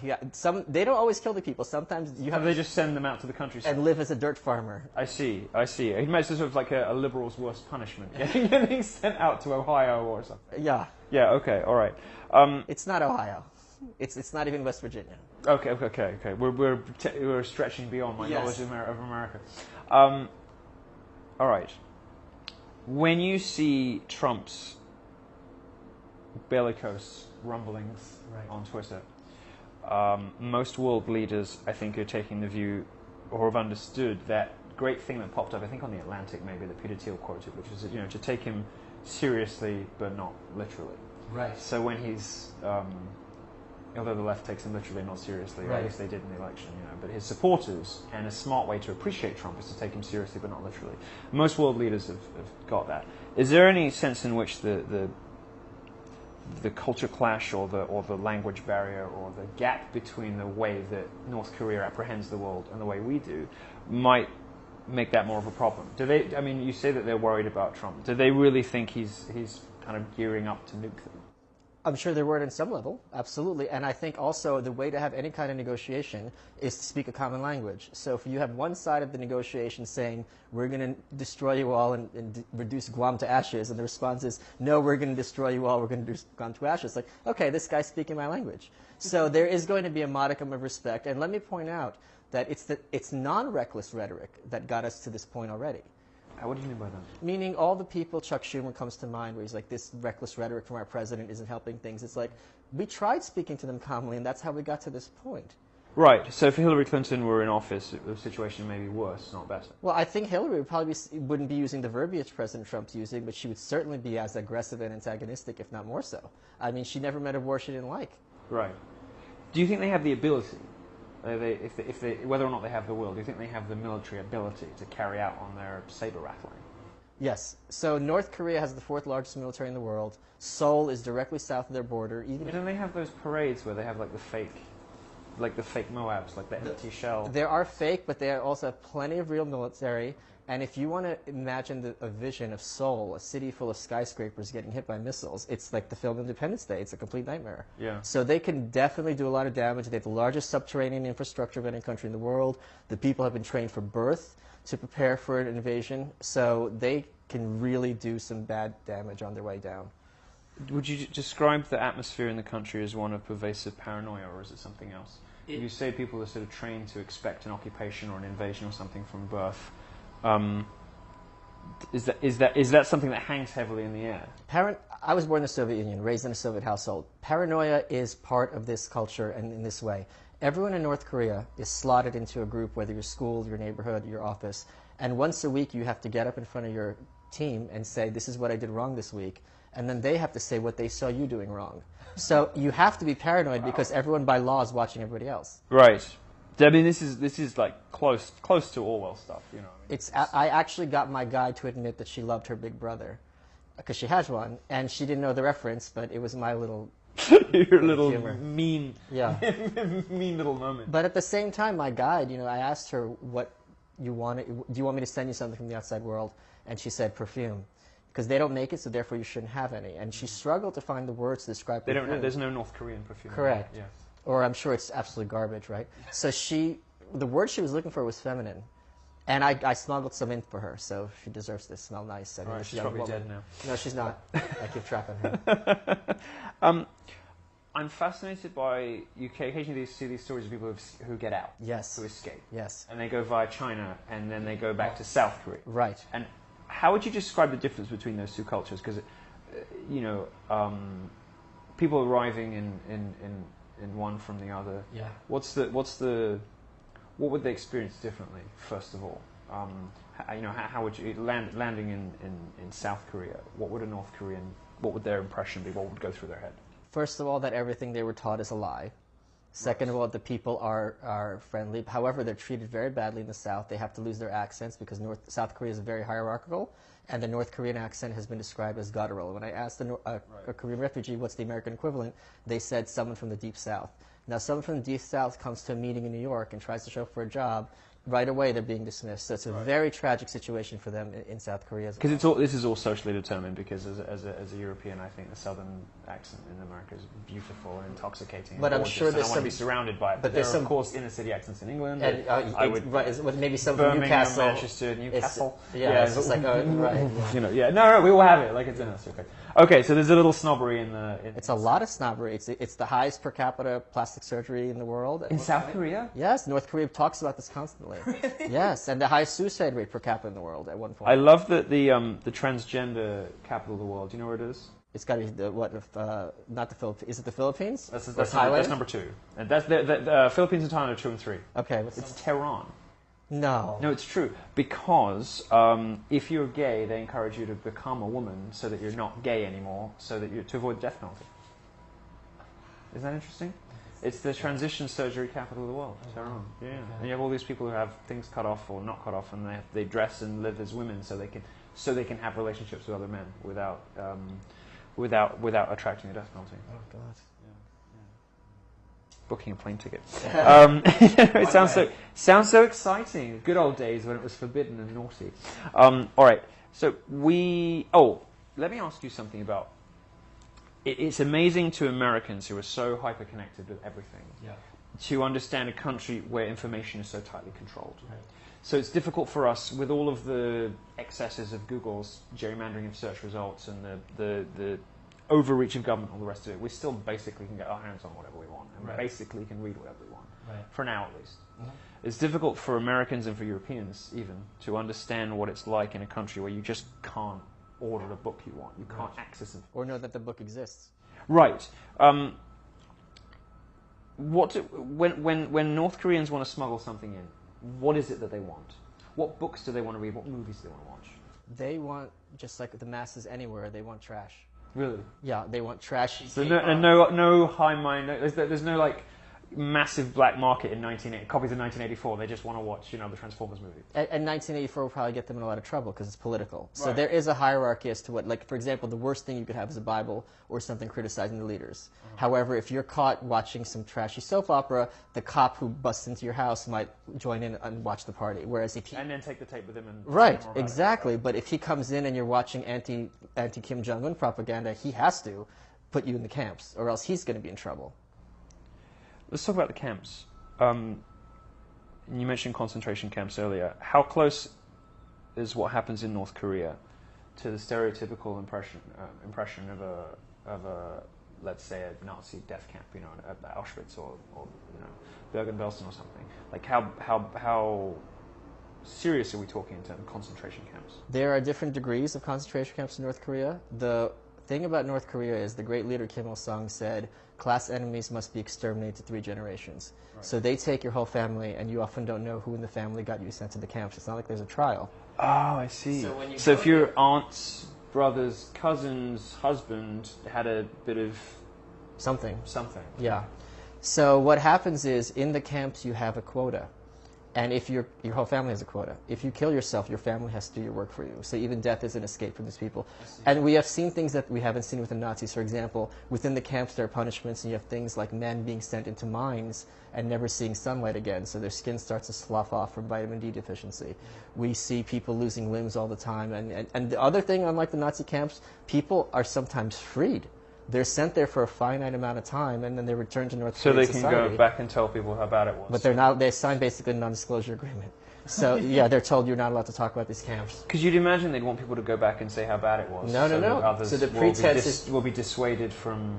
they don't always kill the people. Sometimes you have. They just send them out to the countryside and live as a dirt farmer. I see. It makes it sort of like a liberal's worst punishment, getting sent out to Ohio or something. Yeah. Yeah. Okay. All right. It's not Ohio. It's not even West Virginia. Okay. We're stretching beyond my knowledge of America. All right. When you see Trump's bellicose rumblings on Twitter, most world leaders, I think, are taking the view, or have understood, that great thing that popped up, I think on The Atlantic maybe, that Peter Thiel quoted, which is, to take him seriously but not literally. Right. So when he's, although the left takes him literally, not seriously, or at least they did in the election, but his supporters, and a smart way to appreciate Trump is to take him seriously but not literally. Most world leaders have got that. Is there any sense in which the culture clash or the language barrier or the gap between the way that North Korea apprehends the world and the way we do might make that more of a problem? Do they? I mean, you say that they're worried about Trump. Do they really think he's kind of gearing up to nuke them? I'm sure they're worried on some level, absolutely. And I think also the way to have any kind of negotiation is to speak a common language. So if you have one side of the negotiation saying, we're going to destroy you all and reduce Guam to ashes, and the response is, no, we're going to destroy you all, we're going to reduce Guam to ashes. Like, okay, this guy's speaking my language. So there is going to be a modicum of respect. And let me point out that it's non-reckless rhetoric that got us to this point already. What do you mean by that? Meaning all the people, Chuck Schumer comes to mind, where he's like, this reckless rhetoric from our president isn't helping things. It's like, we tried speaking to them calmly, and that's how we got to this point. Right. So if Hillary Clinton were in office, the situation may be worse, not better. Well, I think Hillary would probably wouldn't be using the verbiage President Trump's using, but she would certainly be as aggressive and antagonistic, if not more so. I mean, she never met a war she didn't like. Right. Do you think they have the ability? If they, whether or not they have the will, do you think they have the military ability to carry out on their saber rattling? Yes. So North Korea has the 4th largest military in the world. Seoul is directly south of their border. Don't they have those parades where they have like the fake Moabs, like the empty shell? There are fake, but they also have plenty of real military. And if you want to imagine a vision of Seoul, a city full of skyscrapers getting hit by missiles, it's like the film Independence Day. It's a complete nightmare. Yeah. So they can definitely do a lot of damage. They have the largest subterranean infrastructure of any country in the world. The people have been trained from birth to prepare for an invasion. So they can really do some bad damage on their way down. Would you describe the atmosphere in the country as one of pervasive paranoia, or is it something else? You say people are sort of trained to expect an occupation or an invasion or something from birth. Is that something that hangs heavily in the air? I was born in the Soviet Union, raised in a Soviet household. Paranoia is part of this culture, and in this way. Everyone in North Korea is slotted into a group, whether your school, your neighborhood, your office, and once a week you have to get up in front of your team and say, this is what I did wrong this week, and then they have to say what they saw you doing wrong. So you have to be paranoid because everyone by law is watching everybody else. Right. I mean, this is like close to Orwell stuff, you know. I actually got my guide to admit that she loved her big brother, because she has one, and she didn't know the reference, but it was my little your little humor. mean Yeah. mean little moment. But at the same time, my guide, I asked her what do you want me to send you something from the outside world? And she said, perfume. Because they don't make it, so therefore you shouldn't have any. And she struggled to find the words to describe perfume. There's no North Korean perfume. Correct. Yes. Or I'm sure it's absolute garbage, right? So the word she was looking for was feminine. And I smuggled some in for her, so she deserves to smell nice. All right, she's probably dead now. No, she's not. I keep track on her. I'm fascinated by, you occasionally see these stories of people who get out. Yes. Who escape. Yes. And they go via China, and then they go back to South Korea. Right. And how would you describe the difference between those two cultures? Because, people arriving in one from the other. Yeah. What would they experience differently? First of all, how would you landing in South Korea? What would their impression be? What would go through their head? First of all, that everything they were taught is a lie. Second of all, the people are friendly. However, they're treated very badly in the South. They have to lose their accents because South Korea is very hierarchical, and the North Korean accent has been described as guttural. When I asked a Korean refugee what's the American equivalent, they said someone from the Deep South. Now, someone from the Deep South comes to a meeting in New York and tries to show up for a job. Right away, they're being dismissed. So it's a very tragic situation for them in South Korea as well. Because this is all socially determined. Because as a European, I think the Southern accent in America is beautiful and intoxicating. But and I'm sure there's I want to be surrounded by it. But there are, of course, inner city accents in England. And maybe some from Birmingham, Newcastle. Manchester, Newcastle. It's just like right. Yeah. No, we will have it. Like it's in us. Okay. Okay. So there's a little snobbery in the. It's a lot of snobbery. It's the highest per capita plastic surgery in the world. In South Korea? Yes, North Korea talks about this constantly. Yes, and the highest suicide rate per capita in the world at one point. I love that the transgender capital of the world. Do you know where it is? It's got to be not the Philippines. Is it the Philippines? That's number 2. And that's the Philippines and Thailand are 2 and 3. Okay, it's Tehran. No. No, it's true. Because if you're gay, they encourage you to become a woman so that you're not gay anymore, so that to avoid the death penalty. Isn't that interesting? It's the transition surgery capital of the world, Tehran. Yeah. Okay. And you have all these people who have things cut off or not cut off, and they dress and live as women so they can have relationships with other men without attracting a death penalty. Oh God. Booking a plane ticket. It sounds so exciting. Good old days when it was forbidden and naughty. All right. So let me ask you something about. It's amazing to Americans who are so hyper-connected with everything to understand a country where information is so tightly controlled. Right. So it's difficult for us with all of the excesses of Google's gerrymandering of search results and the overreach of government, all the rest of it. We still basically can get our hands on whatever we want and basically can read whatever we want, for now at least. Mm-hmm. It's difficult for Americans and for Europeans even to understand what it's like in a country where you just can't order a book you want. You can't access it. Or know that the book exists. Right. When North Koreans want to smuggle something in, what is it that they want? What books do they want to read? What movies do they want to watch? They want, just like the masses anywhere, they want trash. Really? Yeah, they want trash. So no high mind. There's no like massive black market in copies of 1984. They just want to watch, the Transformers movie. And 1984 will probably get them in a lot of trouble because it's political. So there is a hierarchy as to what, like, for example, the worst thing you could have is a Bible or something criticizing the leaders. Uh-huh. However, if you're caught watching some trashy soap opera, the cop who busts into your house might join in and watch the party. Whereas if and then take the tape with him and right, exactly. But if he comes in and you're watching anti Kim Jong Un propaganda, he has to put you in the camps, or else he's going to be in trouble. Let's talk about the camps. You mentioned concentration camps earlier. How close is what happens in North Korea to the stereotypical impression of a let's say a Nazi death camp, at Auschwitz or Bergen-Belsen or something? Like how serious are we talking in terms of concentration camps? There are different degrees of concentration camps in North Korea. The thing about North Korea is the great leader Kim Il-sung said, class enemies must be exterminated to 3 generations. Right. So they take your whole family, and you often don't know who in the family got you sent to the camps. It's not like there's a trial. Oh, I see. So if your aunt's brother's cousin's husband had a bit of... Something. Something. Yeah. So what happens is, in the camps you have a quota. And if your whole family has a quota. If you kill yourself, your family has to do your work for you. So even death is an escape from these people. And we have seen things that we haven't seen with the Nazis. For example, within the camps there are punishments, and you have things like men being sent into mines and never seeing sunlight again, so their skin starts to slough off from vitamin D deficiency. We see people losing limbs all the time. And the other thing, unlike the Nazi camps, people are sometimes freed. They're sent there for a finite amount of time, and then they return to North Korean society. So they can go back and tell people how bad it was. But they're not. They signed basically a non-disclosure agreement. So yeah, they're told you're not allowed to talk about these camps. Because you'd imagine they'd want people to go back and say how bad it was. No. Others So the pretense will be dissuaded from.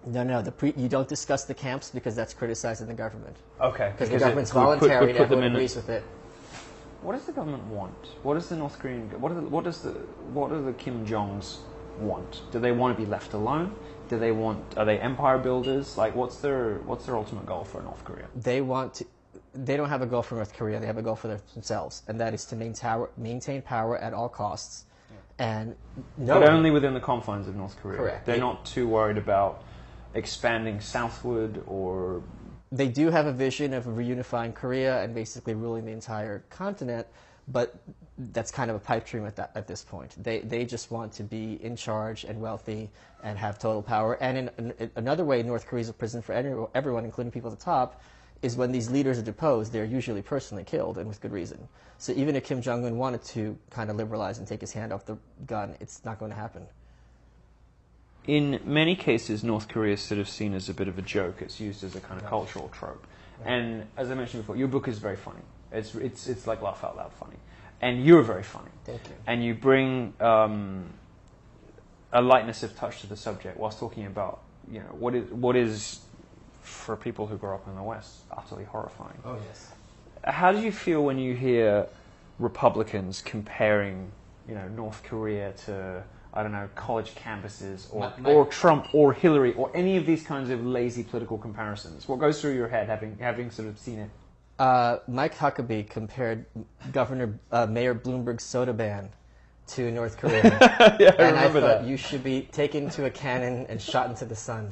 No. You don't discuss the camps because that's criticizing the government. Okay. Because the government's voluntary and everyone agrees with it. What does the government want? What does the North Korean? What do the Kim Jongs want? Do they want to be left alone? Do they want? Are they empire builders? Like, what's their ultimate goal for North Korea? They want to. They don't have a goal for North Korea. They have a goal for themselves, and that is to maintain power at all costs. Yeah. And but only within the confines of North Korea. Correct. They're not too worried about expanding southward or. They do have a vision of reunifying Korea and basically ruling the entire continent, but that's kind of a pipe dream at this point. They just want to be in charge and wealthy and have total power. And in another way, North Korea is a prison for everyone, including people at the top, is when these leaders are deposed, they're usually personally killed, and with good reason. So even if Kim Jong Un wanted to kind of liberalize and take his hand off the gun, it's not going to happen. In many cases, North Korea is sort of seen as a bit of a joke. It's used as a kind of cultural trope. Right. And as I mentioned before, your book is very funny. It's like laugh out loud funny. And you're very funny. Thank you. And you bring a lightness of touch to the subject whilst talking about, you know, what is for people who grow up in the West utterly horrifying. Oh yes. How do you feel when you hear Republicans comparing, you know, North Korea to, I don't know, college campuses or Trump or Hillary or any of these kinds of lazy political comparisons? What goes through your head having sort of seen it? Mike Huckabee compared Mayor Bloomberg's soda ban to North Korea. Yeah, and I thought that. You should be taken to a cannon and shot into the sun.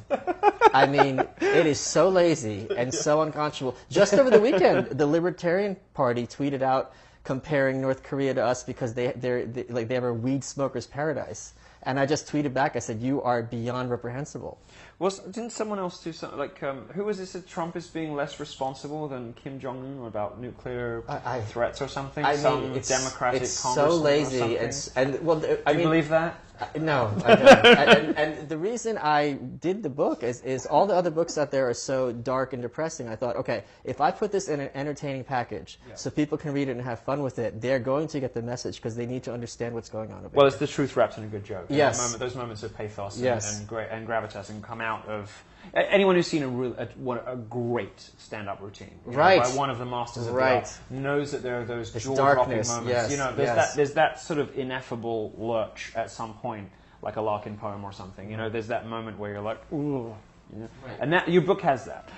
I mean, it is so lazy and so unconscionable. Just over the weekend, the Libertarian Party tweeted out comparing North Korea to us because they have a weed smoker's paradise. And I just tweeted back, I said, you are beyond reprehensible. Didn't someone else do something, like, who was this, that Trump is being less responsible than Kim Jong Un about nuclear threats or something? Some Democratic it's so lazy. And well, I mean, believe that? No, I don't. and the reason I did the book is all the other books out there are so dark and depressing. I thought, okay, if I put this in an entertaining package so people can read it and have fun with it, they're going to get the message because they need to understand what's going on. Well, it's the truth wrapped in a good joke. Yes. Those moments of pathos and gravitas and come out of... Anyone who's seen a great stand-up routine, right, by one of the masters of the art, knows that there are those jaw-dropping moments. Yes, you know, there's that sort of ineffable lurch at some point, like a Larkin poem or something. You know, there's that moment where you're like, ooh. You know? Right. And that your book has that.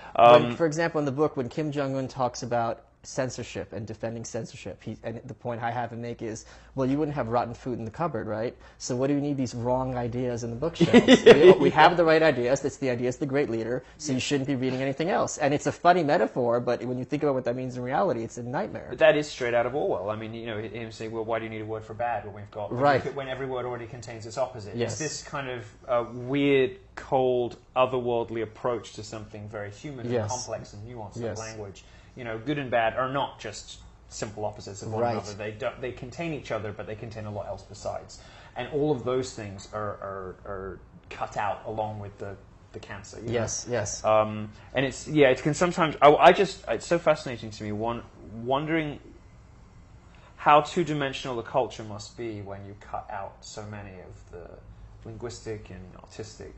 For example, in the book, when Kim Jong Un talks about censorship and defending censorship, and the point I have to make is, well, you wouldn't have rotten food in the cupboard, right? So what do you need these wrong ideas in the bookshelves? We have the right ideas. It's the ideas of the great leader, so you shouldn't be reading anything else. And it's a funny metaphor, but when you think about what that means in reality, it's a nightmare. But that is straight out of Orwell. I mean, you know, him saying, well, why do you need a word for bad when we've got... When every word already contains its opposite. Yes. It's this kind of weird, cold, otherworldly approach to something very human and complex and nuanced of language. You know, good and bad are not just simple opposites of one another. They contain each other, but they contain a lot else besides. And all of those things are cut out along with the cancer. You know? Yes. And it can sometimes. It's so fascinating to me. Wondering how two-dimensional the culture must be when you cut out so many of the linguistic and artistic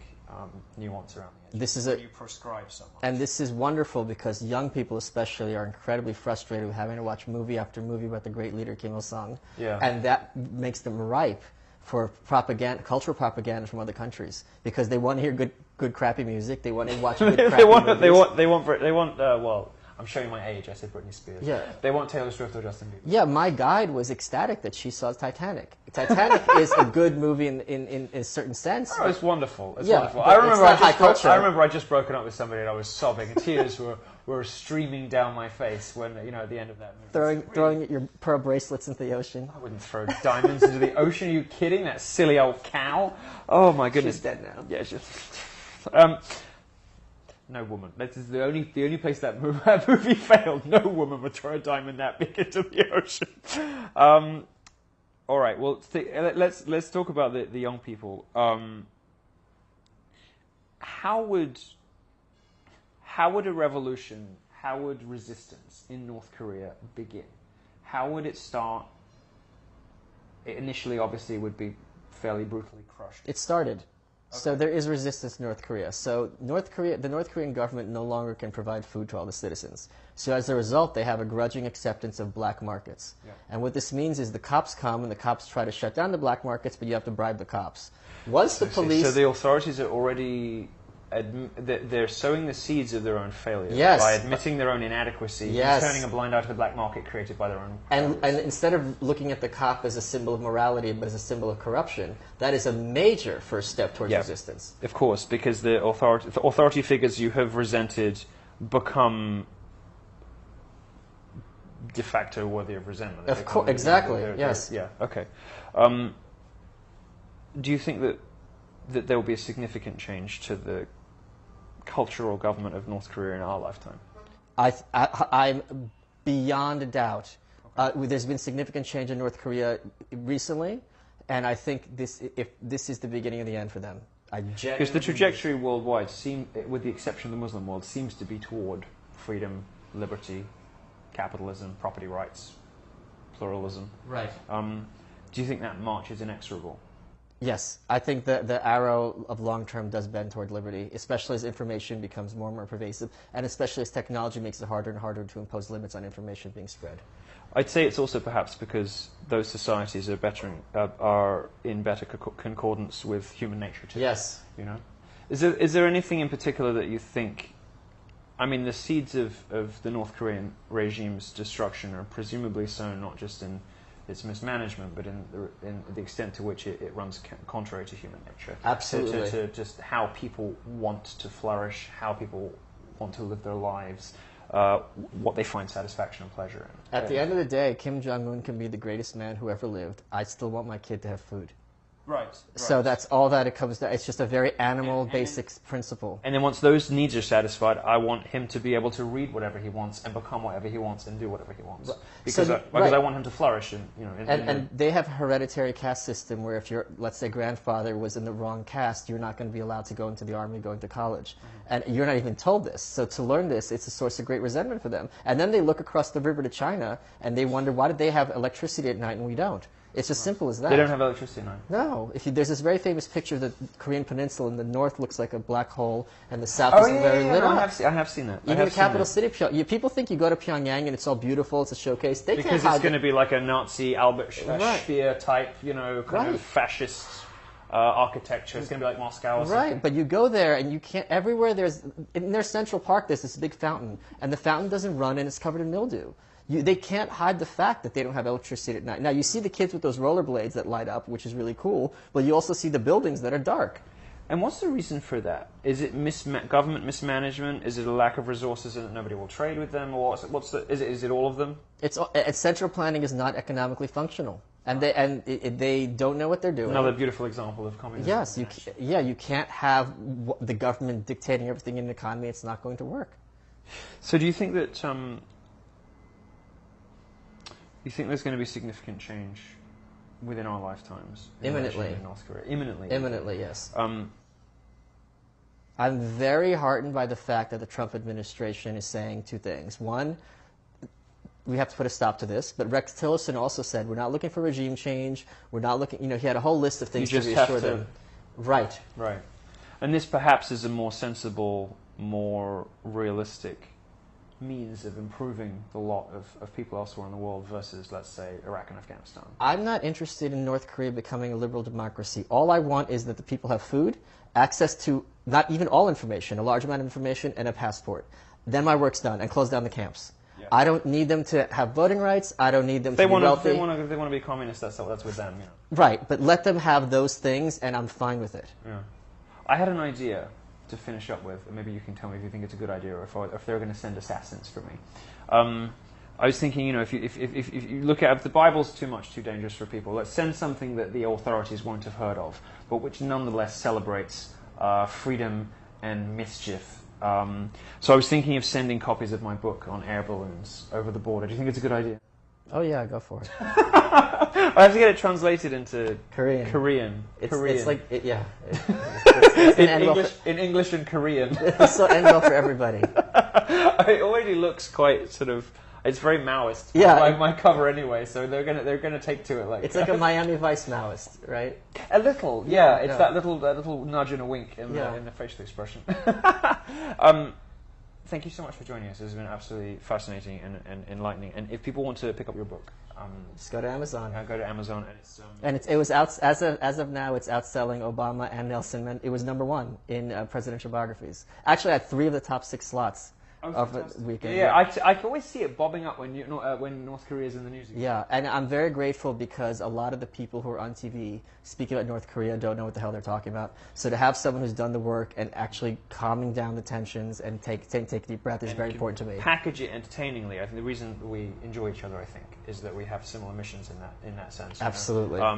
nuance around the edges. You prescribe so much. And this is wonderful because young people especially are incredibly frustrated with having to watch movie after movie about the great leader Kim Il-sung. Yeah. And that makes them ripe for propaganda, cultural propaganda from other countries because they want to hear good crappy music. They want to watch good crappy movies. They want. Well, I'm showing my age. I said Britney Spears. Yeah. They want Taylor Swift or Justin Bieber. Yeah, my guide was ecstatic that she saw Titanic. Titanic is a good movie in a certain sense. Oh, it's wonderful. It's Yeah, wonderful. but I remember it's not high culture. I remember I just broken up with somebody and I was sobbing. And tears were streaming down my face when at the end of that movie. Throwing your pearl bracelets into the ocean. I wouldn't throw diamonds into the ocean. Are you kidding? That silly old cow. Oh my goodness. She's dead now. Yeah, no woman. That is the only place that movie failed. No woman would throw a diamond that big into the ocean. All right. Well, let's talk about the young people. How would a revolution? How would resistance in North Korea begin? How would it start? It initially, obviously, would be fairly brutally crushed. It started. So there is resistance in North Korea. So the North Korean government no longer can provide food to all the citizens. So as a result, they have a grudging acceptance of black markets. Yeah. And what this means is the cops come and the cops try to shut down the black markets, but you have to bribe the cops. Once the police... So the authorities are already... they're sowing the seeds of their own failure by admitting their own inadequacy and turning a blind eye to the black market created by their own and instead of looking at the cop as a symbol of morality but as a symbol of corruption, that is a major first step towards resistance. Of course, because the authority figures you have resented become de facto worthy of resentment. Of course, exactly, yes. Yeah, okay. Do you think that there will be a significant change to the cultural government of North Korea in our lifetime? I'm beyond a doubt. There's been significant change in North Korea recently, and I think if this is the beginning of the end for them. Because the trajectory worldwide, with the exception of the Muslim world, seems to be toward freedom, liberty, capitalism, property rights, pluralism. Right. Do you think that march is inexorable? Yes, I think that the arrow of long term does bend toward liberty, especially as information becomes more and more pervasive, and especially as technology makes it harder and harder to impose limits on information being spread. I'd say it's also perhaps because those societies are in better concordance with human nature too. Yes. You know, is there anything in particular that you think? I mean, the seeds of the North Korean regime's destruction are presumably sown not just in its mismanagement, but in the extent to which it runs contrary to human nature. Absolutely. To just how people want to flourish, how people want to live their lives, what they find satisfaction and pleasure in. At the end of the day, Kim Jong Un can be the greatest man who ever lived. I still want my kid to have food. Right. So that's all that it comes down. It's just a very animal, basic principle. And then once those needs are satisfied, I want him to be able to read whatever he wants and become whatever he wants and do whatever he wants. Because I want him to flourish. And they have a hereditary caste system where if your, let's say, grandfather was in the wrong caste, you're not going to be allowed to go into the army, go into college. And you're not even told this. So to learn this, it's a source of great resentment for them. And then they look across the river to China and they wonder, why did they have electricity at night and we don't? It's as simple as that. They don't have electricity now. No. There's this very famous picture of the Korean peninsula, and the north looks like a black hole, and the south is very little. No, I have seen that. Even the capital city, people think you go to Pyongyang and it's all beautiful, it's a showcase. Because it's going to be like a Nazi Albert Speer type, kind of fascist architecture. It's going to be like Moscow or something. Right, but you go there and you can't, everywhere in their Central Park there's this big fountain, and the fountain doesn't run and it's covered in mildew. They can't hide the fact that they don't have electricity at night. Now, you see the kids with those rollerblades that light up, which is really cool, but you also see the buildings that are dark. And what's the reason for that? Is it government mismanagement? Is it a lack of resources and that nobody will trade with them? Or is it all of them? Central planning is not economically functional, and they don't know what they're doing. Another beautiful example of communism. Yes, you can't have the government dictating everything in the economy. It's not going to work. So do you think that... You think there's going to be significant change within our lifetimes? Imminently. In North Korea? Imminently? Imminently, yes. I'm very heartened by the fact that the Trump administration is saying two things. One, we have to put a stop to this, but Rex Tillerson also said, we're not looking for regime change, we're not looking, he had a whole list of things to reassure them. Right. Right. And this perhaps is a more sensible, more realistic means of improving the lot of people elsewhere in the world versus, let's say, Iraq and Afghanistan. I'm not interested in North Korea becoming a liberal democracy. All I want is that the people have food, access to not even all information, a large amount of information, and a passport. then my work's done, and close down the camps. Yeah. I don't need them to have voting rights. I don't need them They to be want wealthy. to. If they want to be communist. That's with them. You know. Right, but let them have those things, and I'm fine with it. Yeah. I had an idea to finish up with, and maybe you can tell me if you think it's a good idea or if they're going to send assassins for me. I was thinking, you know, if you look at if the Bible's too dangerous for people, let's send something that the authorities won't have heard of, but which nonetheless celebrates freedom and mischief. So I was thinking of sending copies of my book on air balloons over the border. Do you think it's a good idea? Oh yeah, go for it. I have to get it translated into Korean. It's like, yeah. In English and Korean. It's so end well for everybody. It already looks quite sort of. It's very Maoist. Yeah. My cover anyway, so they're gonna take to it like. It's like a Miami Vice Maoist, right? A little, yeah. It's that little nudge and a wink in the facial expression. Thank you so much for joining us. This has been absolutely fascinating and enlightening. And if people want to pick up your book, just go to Amazon. Go to Amazon, and it was out as of now. It's outselling Obama and Nelson Mandela. It was #1 in presidential biographies. Actually, I had 3 of the top 6 slots of the weekend. Yeah, I can always see it bobbing up when North Korea's in the news again. Yeah, and I'm very grateful because a lot of the people who are on TV speaking about North Korea don't know what the hell they're talking about. So to have someone who's done the work and actually calming down the tensions and take a deep breath is very important to me. Package it entertainingly. I think the reason we enjoy each other, is that we have similar missions in that sense. Absolutely. You know?